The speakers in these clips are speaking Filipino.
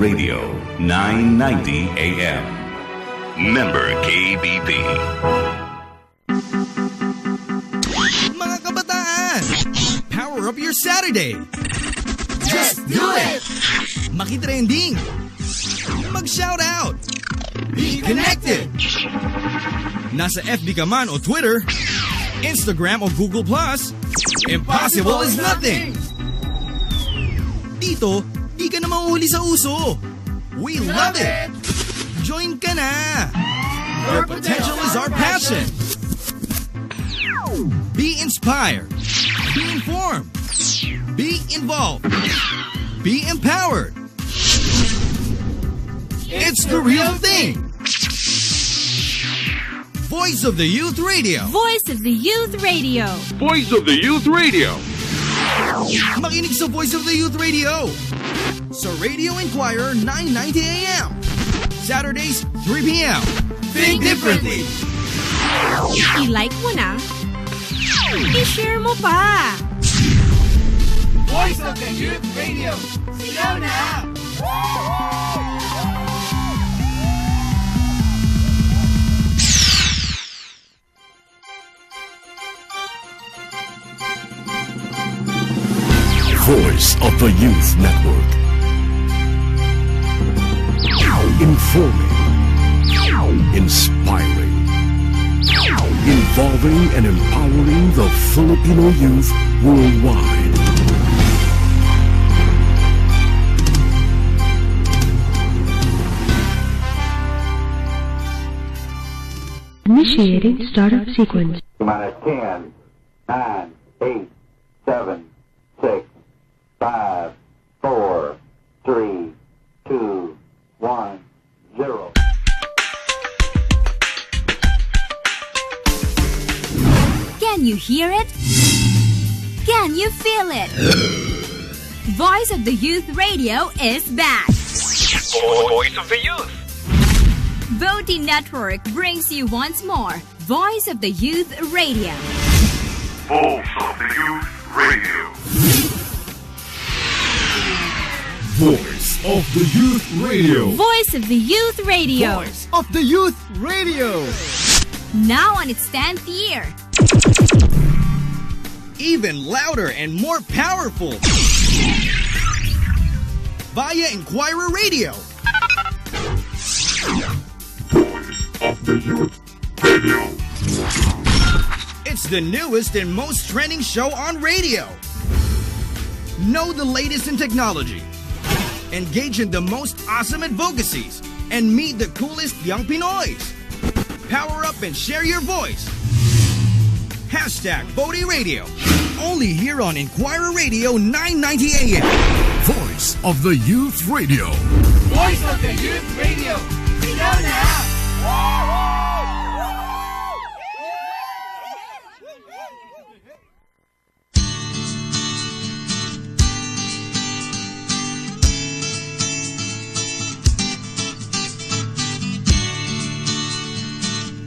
Radio, 990 AM. Member KBP. Mga kabataan, power up your Saturday. Just do it! Makitrending. Mag-shout out. Be connected. Nasa FB ka man o Twitter, Instagram o Google+, impossible is nothing. Dito, di ka na mahuhuli sa uso. We love it. Join ka na. Your potential is our passion. Be inspired. Be informed. Be involved. Be empowered. It's the real thing. Voice of the Youth Radio. Voice of the Youth Radio. Voice of the Youth Radio. Makinig sa Voice of the Youth Radio. Sa Radio Inquirer 990 AM. Saturdays 3 PM. Think differently. I-like mo na. I-share mo pa. Voice of the Youth Radio. Sigaw na! Voice of the Youth Network. Informing, inspiring, involving and empowering the Filipino youth worldwide. Initiating startup sequence. 10, 9, 8, 7, 6, 5, 4, 3, 2, 1, 0. Can you hear it? Can you feel it? Voice of the Youth Radio is back. Voice of the Youth. VOTI Network brings you once more Voice of the Youth Radio. Voice of the Youth Radio. Voice of the Youth Radio. Voice of the Youth Radio. Voice of the Youth Radio. Now on its 10th year. Even louder and more powerful. Via Inquirer Radio. Voice of the Youth Radio. It's the newest and most trending show on radio. Know the latest in technology. Engage in the most awesome advocacies. And meet the coolest young Pinoys. Power up and share your voice. Hashtag VOTI Radio. Only here on Inquirer Radio 990 AM. Voice of the Youth Radio. Voice of the Youth Radio. Sigaw na!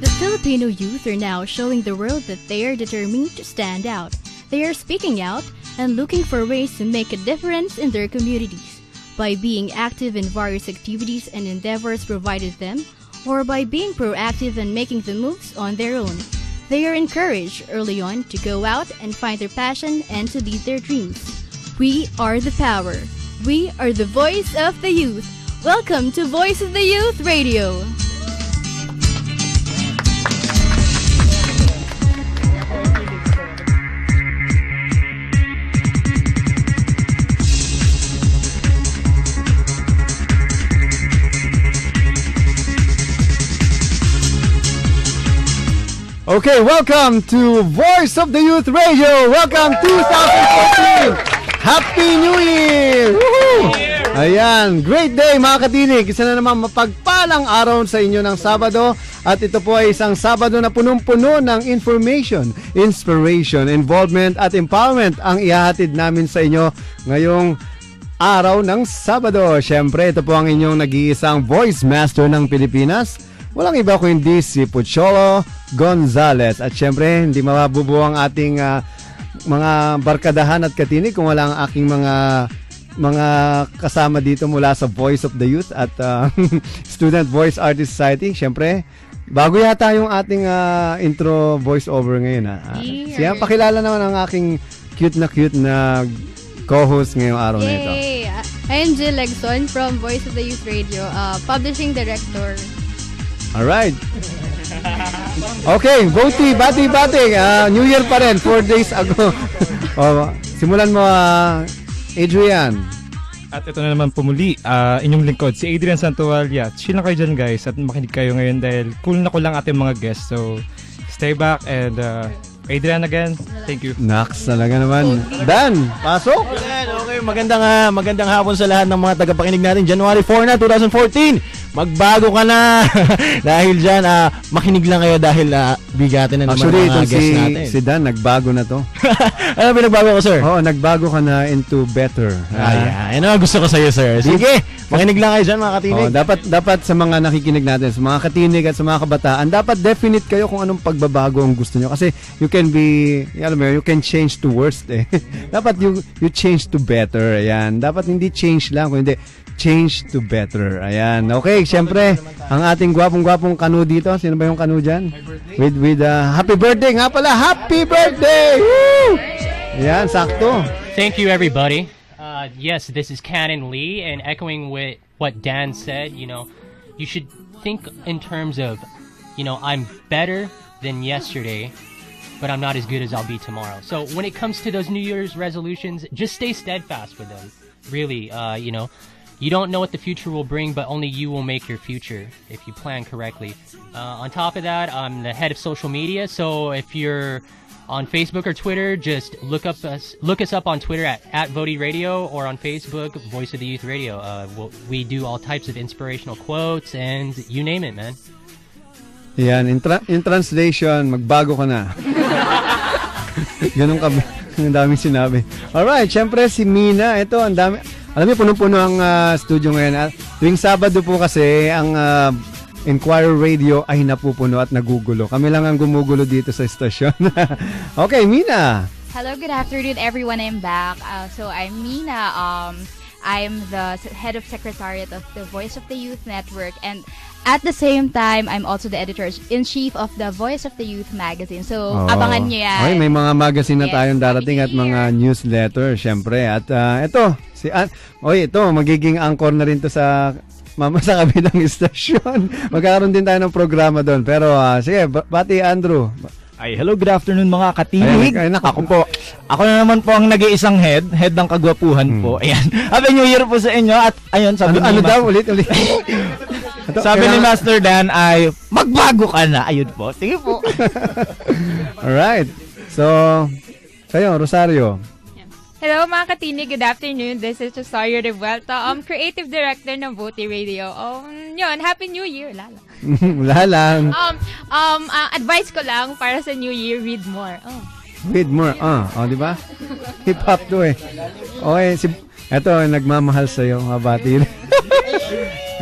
The Filipino youth are now showing the world that they are determined to stand out. They are speaking out and looking for ways to make a difference in their communities by being active in various activities and endeavors provided them, or by being proactive and making the moves on their own. They are encouraged early on to go out and find their passion and to lead their dreams. We are the power. We are the voice of the youth. Welcome to Voice of the Youth Radio. Okay, welcome to Voice of the Youth Radio. Welcome 2014. Happy New Year! Woohoo! Ayan, great day mga katinig. Isa na naman mapagpalang araw sa inyo ng Sabado. At ito po ay isang Sabado na punong-puno ng information, inspiration, involvement at empowerment ang ihahatid namin sa inyo ngayong araw ng Sabado. Siyempre, ito po ang inyong nag-iisang voice master ng Pilipinas. Walang iba kundi si Pucholo Gonzales. At syempre, hindi mabubuo ang ating mga barkadahan at katinig kung wala ang aking mga mga kasama dito mula sa Voice of the Youth at Student Voice Artist Society. Siyempre, bago yata yung ating intro voice over ngayon. Siya, pakilala naman ang aking cute na co-host ngayong araw na ito. I'm Jill Legson from Voice of the Youth Radio, Publishing Director. Alright. Okay, Voti, bati. New Year pa rin, 4 days ago. Simulan mo, Adrian. At ito na naman pumuli, inyong lingkod, si Adrian Santualia. Chill na kayo dyan guys at makinig kayo ngayon dahil cool na ating mga guests. So, stay back and Adrian again, thank you. Nax talaga naman. Dan, pasok! Okay, magandang hapon sa lahat ng mga tagapakinig natin. January 4 na, 2014. Magbago ka na. Dahil dyan, makinig lang kayo dahil bigatin na naman actually, ang mga guests natin. Si Dan, nagbago na to. Ano pinagbago ko, sir? Oo, nagbago ka na into better. Yan ang gusto ko sa'yo, sir. Sige, makinig lang kayo dyan, mga katinig. Dapat sa mga nakikinig natin, sa mga katinig at sa mga kabataan, dapat definite kayo kung anong pagbabago ang gusto nyo. Kasi you can be, you can change to worst eh. Dapat you change to better. Ayan. Dapat hindi change lang, kundi change to better. Ayan. Okay, syempre, ang ating gwapong-gwapong kanu dito. Sino ba yung kanu dyan? With happy birthday nga pala. Happy birthday! Woo! Ayan, sakto. Thank you, everybody. Yes, this is Canon Lee, and echoing with what Dan said, you should think in terms of, I'm better than yesterday, but I'm not as good as I'll be tomorrow. So when it comes to those New Year's resolutions, just stay steadfast with them. Really, you don't know what the future will bring, but only you will make your future if you plan correctly. On top of that, I'm the head of social media, so if you're on Facebook or Twitter, just look us up on Twitter at Voti Radio, or on Facebook, Voice of the Youth Radio. We do all types of inspirational quotes and you name it, man. Yan, in translation, magbago ka na. Ganun ka, ang daming sinabi. Alright, syempre si Mina, ito, ang dami. Alam niyo, punong-puno ang studio ngayon. Tuwing Sabado po kasi, ang Inquirer Radio ay napupuno at nagugulo. Kami lang ang gumugulo dito sa estasyon. Okay, Mina. Hello, good afternoon everyone. I'm back. So I'm Mina. I'm the head of secretariat of the Voice of the Youth Network, and at the same time, I'm also the editor-in-chief of the Voice of the Youth magazine. So, abangan nyo yan. Okay, may mga magazine na tayong darating at mga newsletter, syempre. At ito, ito, magiging anchor na rin to sa kabilang istasyon. Magkakaroon din tayo ng programa doon. Pero, sige, bati Andrew. Ay, hello, good afternoon mga katinig. Ako na naman po ang nag-iisang head ng kagwapuhan po. Ayan. Happy New Year po sa inyo. At ayun, sabi ano daw, ulit. Sabi ni Master Dan ay, magbago ka na. Ayun po. Sige po. Alright. So, kayo, Rosario. Hello mga katinig, good afternoon. This is Rosario Revuelta, Creative Director ng Voti Radio. Yun, Happy New Year. Lala. Wala lang. Advice ko lang para sa New Year, read more. Read more. Di ba? Hip-hop to eh. Okay, eto, nagmamahal sa'yo, mga bati.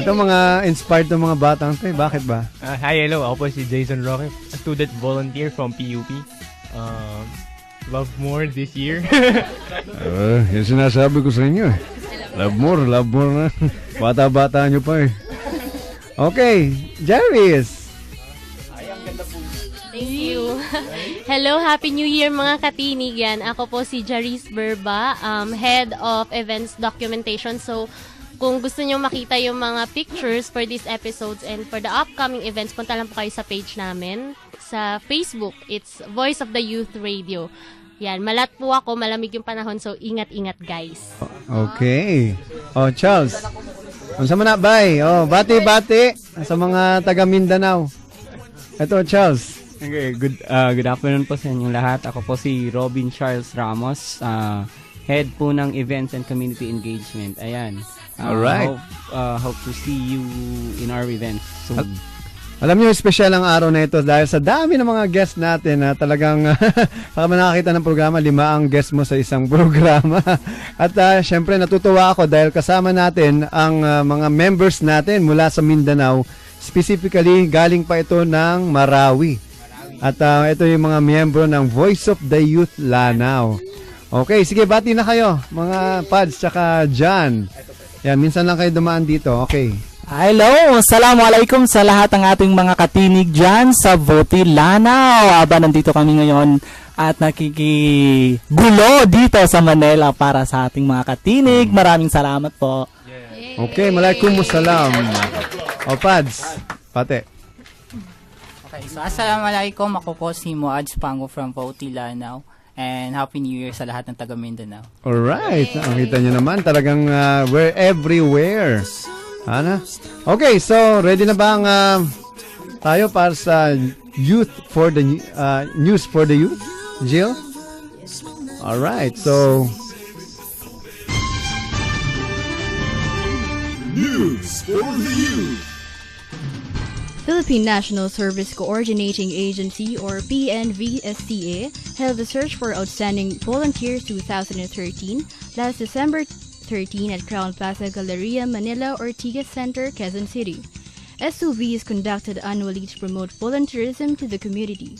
Ito mga inspired ng mga batang to eh. Bakit ba? Hi, hello. Ako po si Jason Roque, a student volunteer from PUP. Love more this year. Yan sinasabi ko sa inyo eh. Love more na. Bata-bata nyo pa eh. Okay, Jerry's. Thank you. Hello, Happy New Year mga katinigan. Ako po si Jarice Berba, Head of Events Documentation. So, kung gusto nyo makita yung mga pictures for these episodes and for the upcoming events, punta lang po kayo sa page namin. Sa Facebook, it's Voice of the Youth Radio. Yan, malat po ako, malamig yung panahon, so ingat-ingat guys. Okay. Charles. Unsa man na, bye. Bati-bati sa mga taga Mindanao. Ito, Charles. Okay, good afternoon po sa inyong lahat. Ako po si Robin Charles Ramos, head po ng Events and Community Engagement. Ayan. Alright. Hope to see you in our events soon. Alam niyo, special ang araw na ito dahil sa dami ng mga guests natin na talagang baka nakakita ng programa, 5 ang guest mo sa isang programa. At syempre natutuwa ako dahil kasama natin ang mga members natin mula sa Mindanao. Specifically, galing pa ito ng Marawi. At ito yung mga miyembro ng Voice of the Youth Lanao. Okay, sige, bati na kayo, mga Pads, tsaka John. Yan, minsan lang kayo dumaan dito. Okay. Hello, assalamualaikum sa lahat ng ating mga katinig dyan sa Voti Lanao. Aba, nandito kami ngayon at nakikigulo dito sa Manila para sa ating mga katinig. Maraming salamat po. Okay, malaikumussalam. O, Pads, pate. Okay, so assalamualaikum. Ako po si Muadz Pango from Voti Lanao. And Happy New Year sa lahat ng taga Mindanao. Alright, nakita nyo naman, talagang we're everywhere. Ana? Okay, so ready na ba ang tayo para sa Youth for the News for the Youth? Jill? Alright, so News for the Youth. Philippine National Service Coordinating Agency, or PNVSCA, held the Search for Outstanding Volunteers 2013 last December 13 at Crown Plaza Galleria, Manila, Ortigas Center, Quezon City. SOV is conducted annually to promote volunteerism to the community.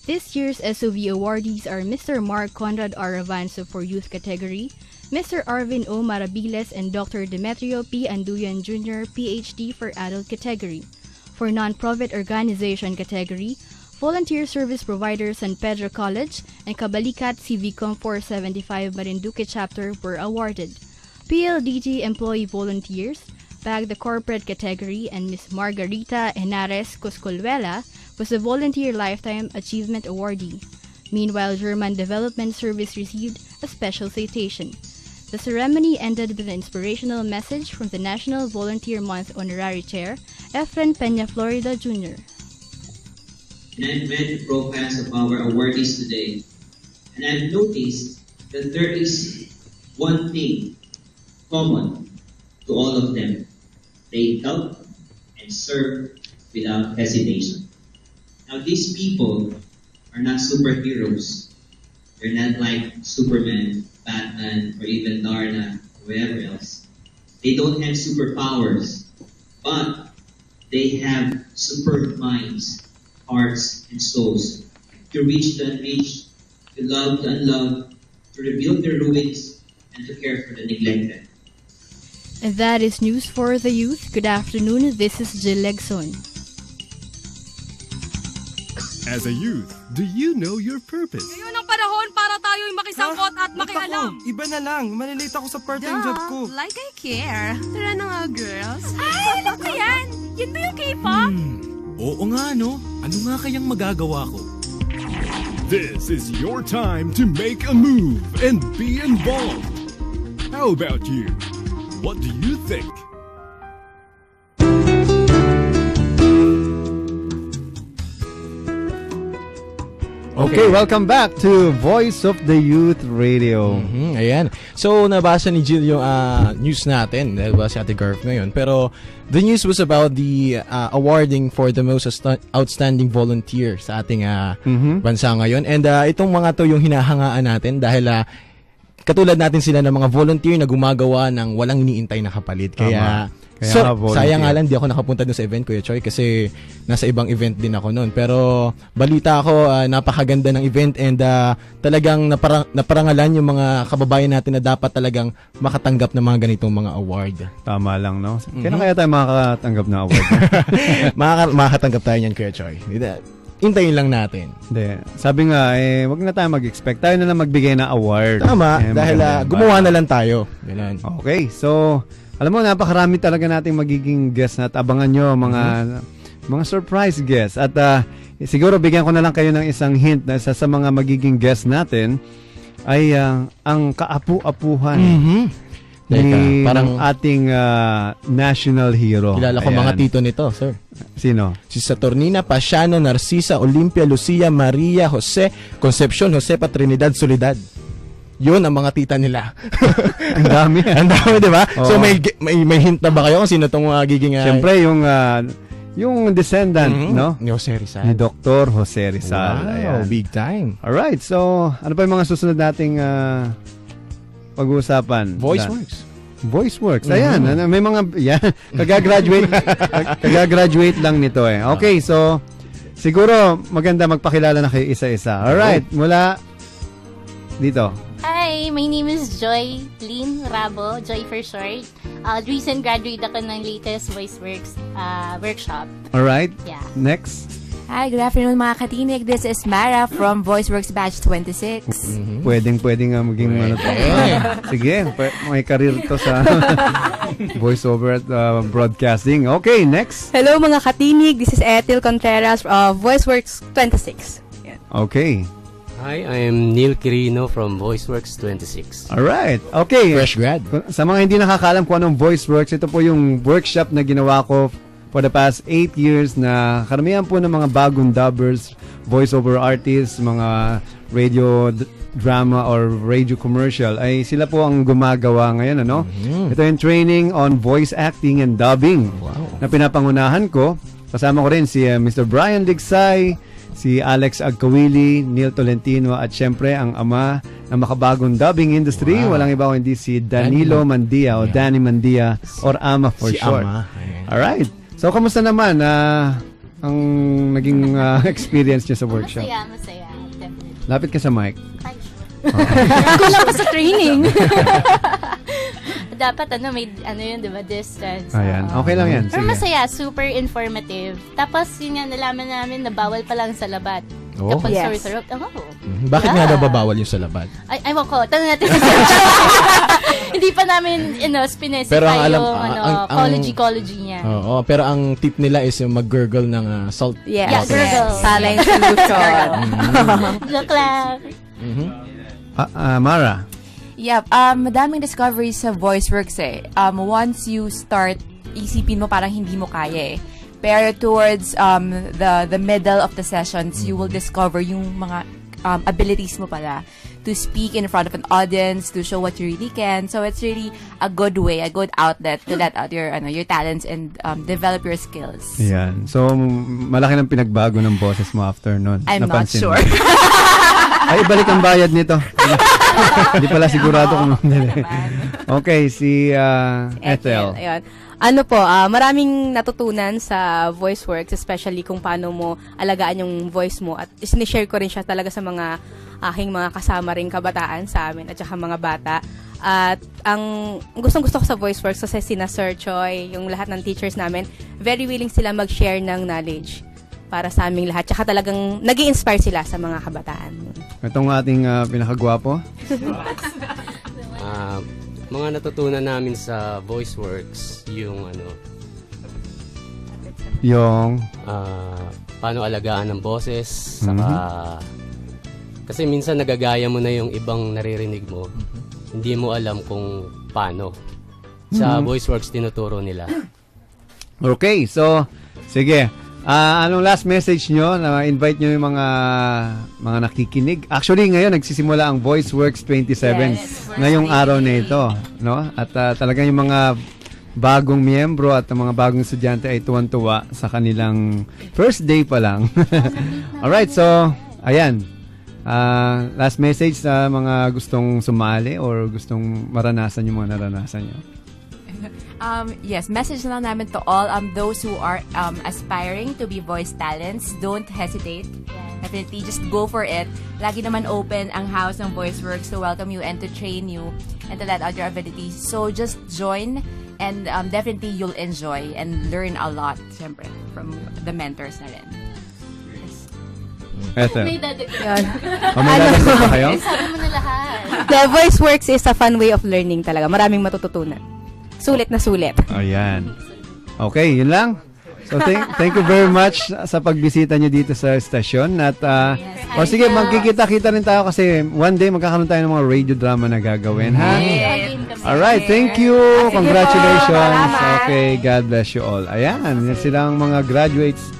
This year's SOV awardees are Mr. Mark Conrad R. Avanzo for Youth category, Mr. Arvin O. Marabiles, and Dr. Demetrio P. Anduyan Jr., PhD for Adult category. For non-profit organization category, Volunteer Service Provider San Pedro College and Kabalikat Civicom 475 Marinduque Chapter were awarded. PLDT Employee Volunteers bagged the corporate category, and Ms. Margarita Henares Coscolvela was a Volunteer Lifetime Achievement Awardee. Meanwhile, German Development Service received a special citation. The ceremony ended with an inspirational message from the National Volunteer Month Honorary Chair, Efren Peña Florida Jr. And I've read the profiles of our awardees today, and I've noticed that there is one thing common to all of them. They help and serve without hesitation. Now, these people are not superheroes. They're not like Superman, Batman, or even Darna, or whoever else. They don't have superpowers, but they have superb minds, hearts, and souls to reach the unreached, to love the unloved, to rebuild the ruins, and to care for the neglected. And that is News for the Youth. Good afternoon, this is Jill Legson. As a youth, do you know your purpose? Ngayon ang panahon para tayo'y makisangkot at makialam. Iba na lang. Malilate ako sa part-time job ko. Like I care. Tara na nga, girls. Ay, alam ko yan. Yun ba yung K-pop? Oo nga, no? Ano nga kayang magagawa ko? This is your time to make a move and be involved. How about you? What do you think? Okay, welcome back to Voice of the Youth Radio. Ayan. So, nabasa ni Jill yung news natin dahil ba si Ate Garf ngayon. Pero, the news was about the awarding for the most outstanding volunteer sa ating bansa ngayon. And itong mga to yung hinahangaan natin dahil katulad natin sila ng mga volunteer na gumagawa ng walang iniintay na kapalit. Kaya sayang nga lang di ako nakapunta doon sa event, Kuya Choi, kasi nasa ibang event din ako noon. Pero balita ako, napakaganda ng event and talagang naparangalan yung mga kababayan natin na dapat talagang makatanggap ng mga ganitong mga award. Tama lang, no? Kailan kaya tayo makakatanggap ng award? Makakatanggap tayo niyan, Kuya Choi. Hintayin lang natin. Hindi. Sabi nga, wag na tayo mag-expect. Tayo na lang magbigay ng award. Tama, dahil gumawa na lang tayo. Ganun. Okay, so alam mo, napakarami talaga nating magiging guest at abangan nyo mga surprise guests. At siguro bigyan ko na lang kayo ng isang hint na isa sa mga magiging guest natin ay ang kaapu-apuhan ni parang ating national hero. Kilala ko mga tito nito, sir. Sino? Si Saturnina, Pasiano, Narcisa, Olimpia, Lucia, Maria, Jose, Concepcion, Josepa, Trinidad, Soledad. Yun ang mga tita nila. Ang dami. Ang dami, di ba? Oh. So may hint na ba kayo kung sino itong magiging... Siyempre, yung descendant, no? Ni Jose Rizal. Ni Dr. Jose Rizal. Wow, ayan. Big time. Alright, so ano pa yung mga susunod nating pag-uusapan? VoiceWorks. Ayan, may mga kagagraduate lang nito eh. Okay, so siguro maganda magpakilala na kayo isa-isa. Alright, mula dito. Hi, Hi, my name is Joy Lynn Rabo, Joy for short. Recent graduate ako ng latest VoiceWorks workshop. Alright. Yeah. Next. Hi, good afternoon mga katinig. This is Mara from VoiceWorks Batch 26. Pwedeng nga maging ano to. Sige, may career to sa voiceover at broadcasting. Okay, next. Hello mga katinig. This is Ethel Contreras of VoiceWorks 26. Yeah. Okay. Hi, I'm Neil Quirino from VoiceWorks 26. Alright. Okay. Fresh grad. Sa mga hindi nakakalam kung anong VoiceWorks, ito po yung workshop na ginawa ko for the past 8 years na karamihan po ng mga bagong dubbers, voiceover artists, mga radio drama or radio commercial ay sila po ang gumagawa ngayon, ano? Ito yung training on voice acting and dubbing na pinapangunahan ko. Kasama ko rin si Mr. Brian Digsay, si Alex Agkawili, Neil Tolentino at syempre ang ama ng makabagong dubbing industry. Walang iba kundi si Danilo Mandia o Danny Mandia or Ama for Si short. Ama. Alright. So, kamusta naman ang naging experience niyo sa workshop? Masaya. Definitely. Lapit ka sa mic. Kulang pa sa training. Dapat may yun, di ba, distance. Ayan. Okay lang yan. Pero Sige. masaya, super informative. Tapos yun nga, nalaman namin na bawal pa lang sa labat. Oh. Kapag Yes. sore throat. Bakit nga daw babawal yung sa labad? Ay, ewan ko. Tanong natin. Hindi pa namin, specify Pero ang alam, yung, ecology niya. Oo, pero ang tip nila is yung mag-gurgle ng salt. Yes. Yeah, gurgle. Saline solution. Joke lang. Mara. Yep, madaming discoveries sa VoiceWorks eh. Once you start, isipin mo parang hindi mo kaya eh. Pero towards the middle of the sessions, you will discover yung mga abilities mo pala to speak in front of an audience, to show what you really can. So it's really a good way, a good outlet to let out your talents and develop your skills. Yan. So, malaki ng pinagbago ng boses mo after nun. I'm not Napansin sure. mo? Ay, balik ang bayad nito. Hindi pala sigurado kung okay, si Ethel. Ayun. Maraming natutunan sa VoiceWorks, especially kung paano mo alagaan yung voice mo. At sinishare ko rin siya talaga sa mga aking mga kasama ring kabataan sa amin at saka mga bata. At ang gustong-gusto ko sa VoiceWorks kasi sina Sir Choi, yung lahat ng teachers namin, very willing sila mag-share ng knowledge para sa aming lahat. Tsaka talagang nag-i-inspire sila sa mga kabataan. Itong ating pinakagwapo. Mga natutunan namin sa VoiceWorks, yung paano alagaan ng boses, saka kasi minsan nagagaya mo na yung ibang naririnig mo, hindi mo alam kung paano. Sa VoiceWorks tinuturo nila. Okay, so sige. Anong last message nyo? Na-invite nyo yung mga nakikinig. Actually, ngayon, nagsisimula ang VoiceWorks 27 ngayong araw na ito. No? At talagang yung mga bagong miyembro at mga bagong estudyante ay tuwan-tuwa sa kanilang first day pa lang. Alright, so, ayan. Last message sa mga gustong sumali or gustong maranasan yung mga naranasan nyo. Yes, message na lang namin to all those who are aspiring to be voice talents. Don't hesitate. Definitely, just go for it. Lagi naman open ang house ng VoiceWorks to welcome you and to train you and to let out your abilities. So just join and definitely you'll enjoy and learn a lot, syempre, from the mentors na rin. Eto. May dadagdag. May dadagdag pa kayo? Sabi mo na lahat. The VoiceWorks is a fun way of learning talaga. Maraming matututunan. Sulit na sulit. Ayan. Okay, yun lang. So thank you very much sa pagbisita nyo dito sa stasyon. At sige, magkikita-kita rin tayo kasi one day magkakaroon tayo ng mga radio drama na gagawin, ha? Alright, thank you. Congratulations. Okay, God bless you all. Ayan, yan silang mga graduates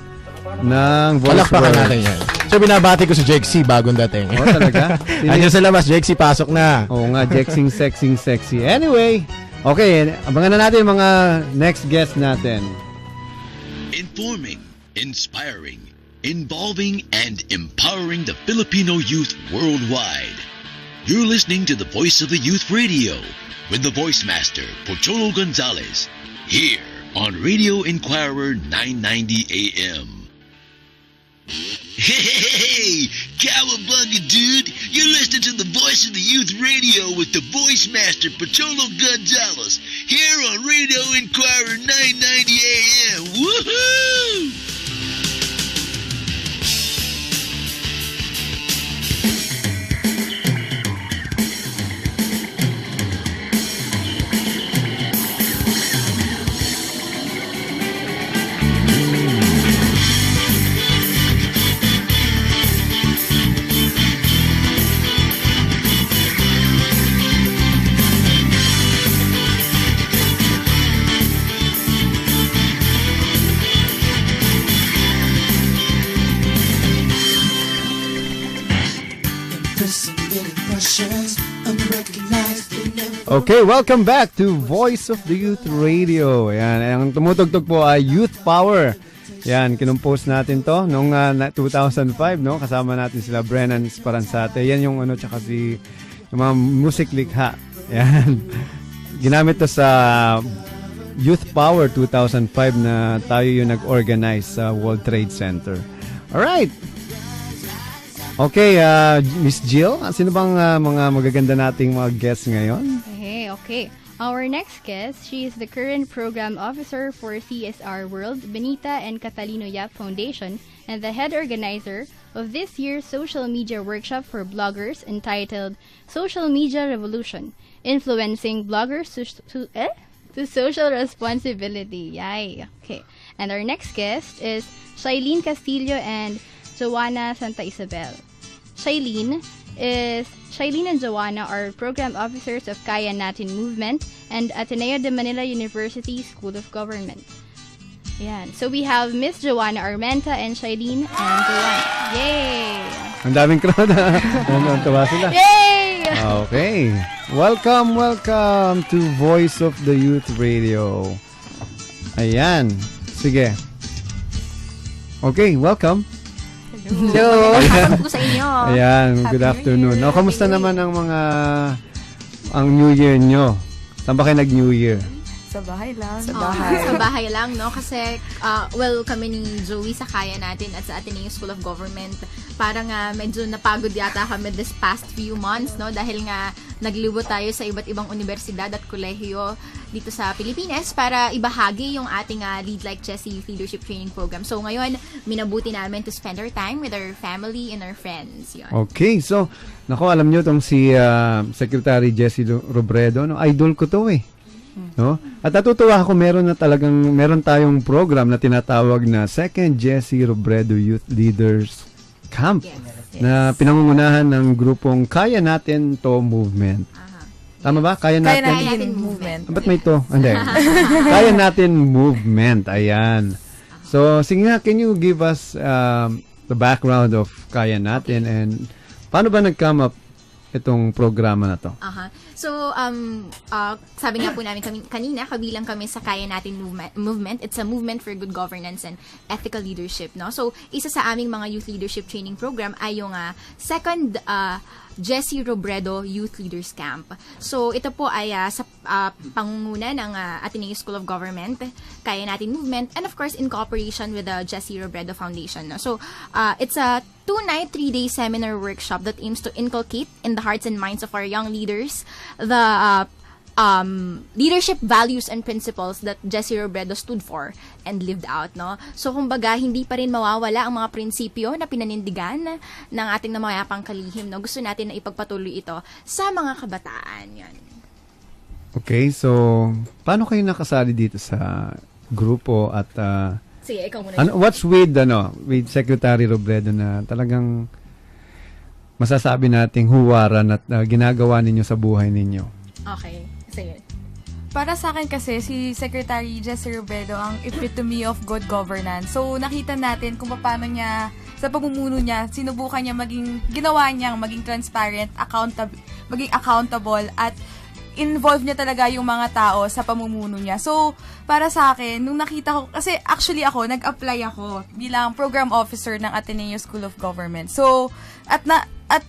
ng VoiceWorks. Palakpakan natin yan. So, binabati ko si Jexy bagong dating. Oo, talaga? Andiyan sa labas, Jexy, pasok na. Oo nga, Jexing, sexy. Anyway, okay, abangan na natin yung mga next guest natin. Informing, inspiring, involving, and empowering the Filipino youth worldwide. You're listening to the Voice of the Youth Radio with the VOICEMASTER, Pocholo Gonzalez, here on Radio Inquirer 990 AM. Hey, Cowabunga, dude! You're listening to the Voice of the Youth Radio with the VOICEMASTER, Patolo Gonzalez, here on Radio Inquirer 990 AM. Woohoo! Okay, welcome back to Voice of the Youth Radio. Yan, ang tumutugtog po ay Youth Power. Yan, kinumpose natin to noong 2005, no? Kasama natin sila Brennan Sparansate. Yan yung tsaka yung mga music likha. Yan. Ginamit to sa Youth Power 2005 na tayo yung nag-organize sa World Trade Center. Alright. Okay, Miss Jill, sino bang mga magaganda nating mga guests ngayon? Okay. Our next guest, she is the current program officer for CSR World, Benita and Catalino Yap Foundation, and the head organizer of this year's social media workshop for bloggers entitled Social Media Revolution, Influencing Bloggers to Social Responsibility. Yay. Okay. And our next guest is Shailene Castillo and Joanna Santa Isabel. Shailene and Joanna are program officers of Kaya Natin Movement and Ateneo de Manila University School of Government. Yan. So we have Miss Joanna Armenta and Shailene and Joanna. Yay! Ang daming crowd. Tawa sila. Yay! Okay. Welcome to Voice of the Youth Radio. Ayan. Sige. Okay, welcome. Hello. Welcome po sa inyo. Ayan, good afternoon. No, kamusta naman ang New Year nyo? Saan ba kayo nag-New Year? Sa bahay lang. Sa bahay lang, no? Kasi, kami ni Joey sa Kaya Natin at sa Ateneo School of Government, parang medyo napagod yata kami this past few months, no? Dahil nga, naglibot tayo sa iba't ibang universidad at kolehiyo dito sa Pilipinas para ibahagi yung ating Lead Like Jessie Youth Leadership Training Program. So, ngayon, minabuti namin to spend our time with our family and our friends. Yun. Okay, so, alam nyo tong si Secretary Jessie Robredo, no? Idol ko to eh. No? At natutuwa ako meron tayong program na tinatawag na Second Jessie Robredo Youth Leaders Camp na pinangungunahan ng grupong Kaya Natin To Movement. Tama ba? Kaya Natin Movement. Ba't may to? Hindi. Kaya Natin Movement. Ayan. So, sige nga, can you give us the background of Kaya Natin and paano ba nag-come up itong programa na to? So, sabi nga po namin kanina, kabilang kami sa Kaya Natin Movement. It's a movement for good governance and ethical leadership, no? So, isa sa aming mga youth leadership training program ay yung second Jessie Robredo Youth Leaders Camp. So, ito po ay sa pangunguna ng Ateneo School of Government, Kaya Natin Movement, and of course, in cooperation with the Jessie Robredo Foundation. No? So, it's a 2-night, 3-day seminar workshop that aims to inculcate in the hearts and minds of our young leaders the leadership values and principles that Jessie Robredo stood for and lived out, no? So, kumbaga, hindi pa rin mawawala ang mga prinsipyo na pinanindigan ng ating namayapang kalihim, no? Gusto natin na ipagpatuloy ito sa mga kabataan, yan. Okay, so, paano kayo nakasali dito sa grupo at sige, ikaw muna. What's with Secretary Robredo na talagang masasabi nating huwaran at ginagawa ninyo sa buhay ninyo? Okay. Sige. Para sa akin kasi, si Secretary Jessie Robredo ang epitome of good governance. So, nakita natin kung paano niya, sa pamumuno niya, sinubukan niya ginawa niyang maging transparent, maging accountable, at involve niya talaga yung mga tao sa pamumuno niya. So, para sa akin, nung nakita ko, kasi actually nag-apply ako bilang program officer ng Ateneo School of Government. So, at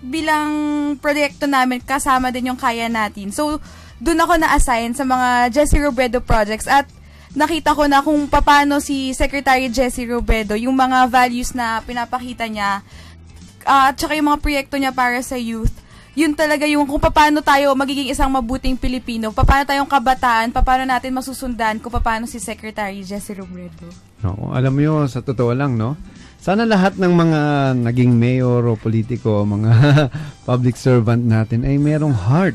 bilang proyekto namin, kasama din yung Kaya Natin. So, doon ako na-assign sa mga Jessie Robredo projects at nakita ko na kung paano si Secretary Jessie Robredo, yung mga values na pinapakita niya, at saka yung mga proyekto niya para sa youth, yun talaga yung kung paano tayo magiging isang mabuting Pilipino, paano tayong kabataan, paano natin masusundan, kung paano si Secretary Jessie Robredo. No, alam mo yun, sa totoo lang, no? Sana lahat ng mga naging mayor o politiko, mga public servant natin ay merong heart.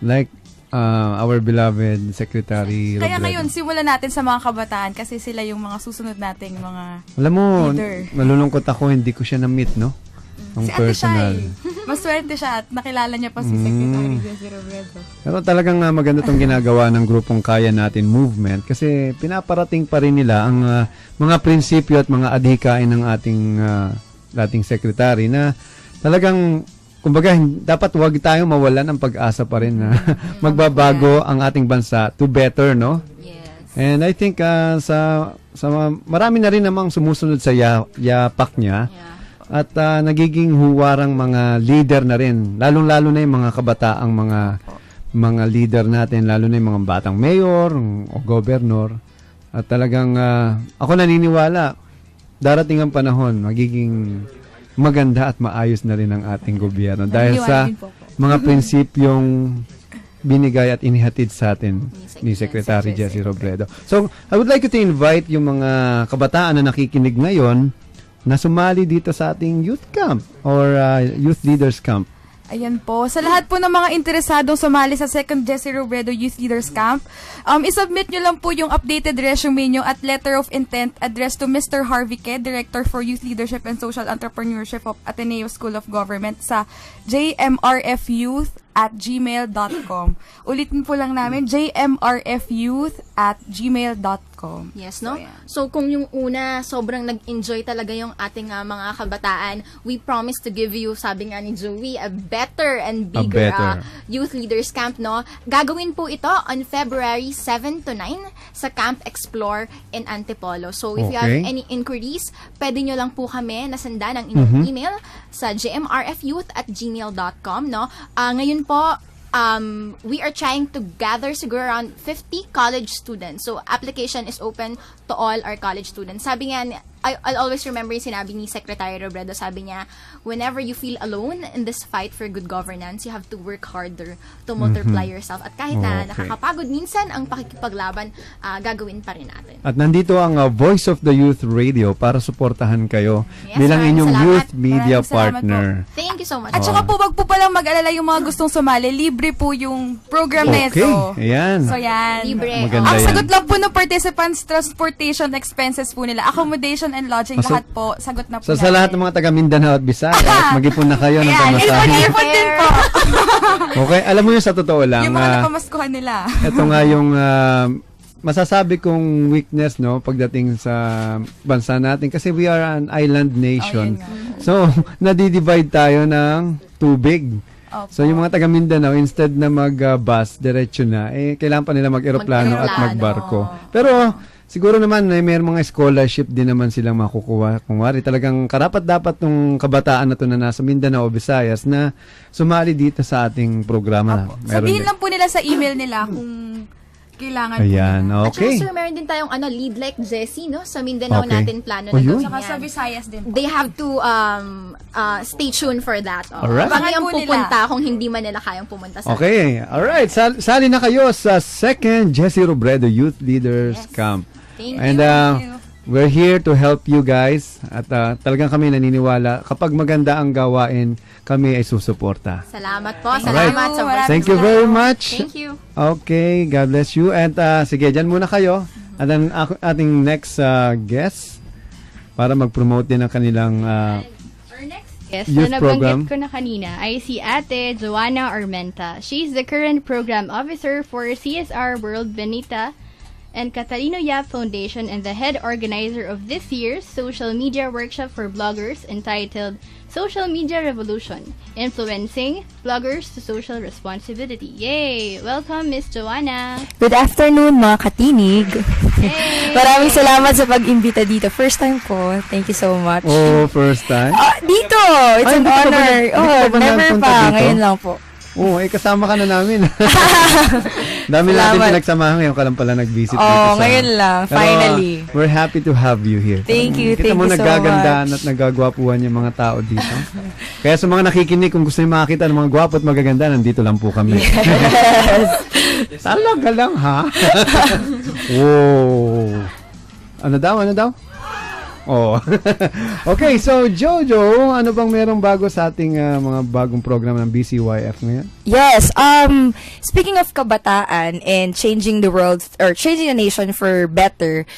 Like our beloved Secretary Kaya Robredo. ngayon, simulan natin sa mga kabataan kasi sila yung mga susunod nating mga Alam mo, leader. malulungkot ako, hindi ko siya na-meet, no? Ang Si Ate personal. Shai. Maswerte siya at nakilala niya pa si Secretary Jessie Robredo. Pero talagang maganda itong ginagawa ng grupong Kaya Natin Movement kasi pinaparating pa rin nila ang mga prinsipyo at mga adhikain ng ating dating secretary na talagang, kumbaga, dapat huwag tayo mawalan ng pag-asa pa rin na magbabago ang ating bansa to better, no? Yes. And I think sa marami na rin namang sumusunod sa yapak niya. At nagiging huwarang mga leader na rin, lalong-lalo na yung mga kabataang mga leader natin, lalo na yung mga batang mayor o gobernador. At talagang ako naniniwala, darating ang panahon, magiging maganda at maayos na rin ang ating gobyerno dahil sa mga prinsipyong binigay at inihatid sa atin ni Secretary Jessie Robredo. So, I would like to invite yung mga kabataan na nakikinig ngayon na sumali dito sa ating youth camp or youth leaders camp. Ayan po. Sa lahat po ng mga interesadong sumali sa Second Jessie Robredo Youth Leaders Camp, isubmit nyo lang po yung updated resume nyo at letter of intent addressed to Mr. Harvey Ke, Director for Youth Leadership and Social Entrepreneurship of Ateneo School of Government sa jmrfyouth@gmail.com. Ulitin po lang namin, jmrfyouth@gmail.com. Yes, no? So, kung yung una, sobrang nag-enjoy talaga yung ating mga kabataan, we promise to give you, sabi nga ni Joey, a better and bigger youth leaders camp, no? Gagawin po ito on February 7 to 9 sa Camp Explore in Antipolo. So, if you have any inquiries, pwede nyo lang po kami nasandan ang inyong email sa jmrfyouth@gmail.com, no? Ngayon po, we are trying to gather siguro around 50 college students. So, application is open to all our college students. Sabi nga, I'll always remember yung sinabi ni Secretary Robredo. Sabi niya, whenever you feel alone in this fight for good governance, you have to work harder to multiply yourself. At kahit na nakakapagod minsan, ang pakikipaglaban, gagawin pa rin natin. At nandito ang Voice of the Youth Radio para suportahan kayo bilang inyong youth media partner. Thank you so much. At saka po, wag po palang mag-alala yung mga gustong sumali. Libre po yung program na ito. Ayan. So, yan. Libre. Ang sagot lang po ng participants, transportation expenses po nila, accommodation and lodging, lahat po, sagot na po So, sa lahat ng mga taga Mindanao at Visayas, mag-ipon na kayo ng pamasahe. Ipon din po. Okay, alam mo yun, sa totoo lang. Yung mga napamaskuhan nila. Ito nga yung masasabi kong weakness, no, pagdating sa bansa natin kasi we are an island nation. So, nadidivide tayo ng tubig. So, yung mga taga Mindanao, instead na mag-bus, diretso na, kailangan pa nila mag-aeroplano at magbarko. Pero, siguro naman, may mga scholarship din naman silang makukuha. Kung wari, talagang karapat-dapat ng kabataan na to na nasa Mindanao o Visayas na sumali dito sa ating programa. Sabihin lang po nila sa email nila kung kailangan Ayan, po. okay. At saka, sir, meron din tayong lead like Jessie, no? Sa Mindanao natin plano na gawin Saka sa Visayas din po. They have to stay tuned for that. Alright. Baka yung pupunta kung hindi man nila kayang pumunta sa Okay, alright. Sali na kayo sa Second Jessie Robredo Youth Leaders Camp. Thank And we're here to help you guys. At talagang kami naniniwala, kapag maganda ang gawain, kami ay susuporta. Salamat po. Salamat. Thank you very much. Thank you. Okay, God bless you. And sige, dyan muna kayo. At ang ating next guest para mag-promote din ang kanilang Yes, youth na program. nabanggit ko na kanina ay si Ate Joanna Armenta. She's the current program officer for CSR World Benita and Catalino Yap Foundation and the head organizer of this year's social media workshop for bloggers entitled Social Media Revolution, Influencing Bloggers to Social Responsibility. Yay! Welcome, Miss Joanna! Good afternoon, mga katinig! Maraming salamat sa pag-imbita dito. First time ko. Thank you so much. Oh, first time? Dito! It's an honor. Never pa. Ngayon lang po. Oo, kasama ka na namin. Dami natin Salamat. pinagsamahan, ngayon ka lang pala nag-visit Oo, dito sa... ngayon lang, Pero, finally. We're happy to have you here. Thank you, Kita thank mo you so nagagandaan much. at nagagwapuhan yung mga tao dito. Kaya sa mga nakikinig, kung gusto nyo makakita ng mga gwapo at magaganda, nandito lang po kami. Talaga lang, ha? Wow. Ano daw? Oh. Okay, so Jojo, ano bang merong bago sa ating mga bagong program ng BCYF ngayon? Yes, speaking of kabataan and changing the world or changing the nation for better,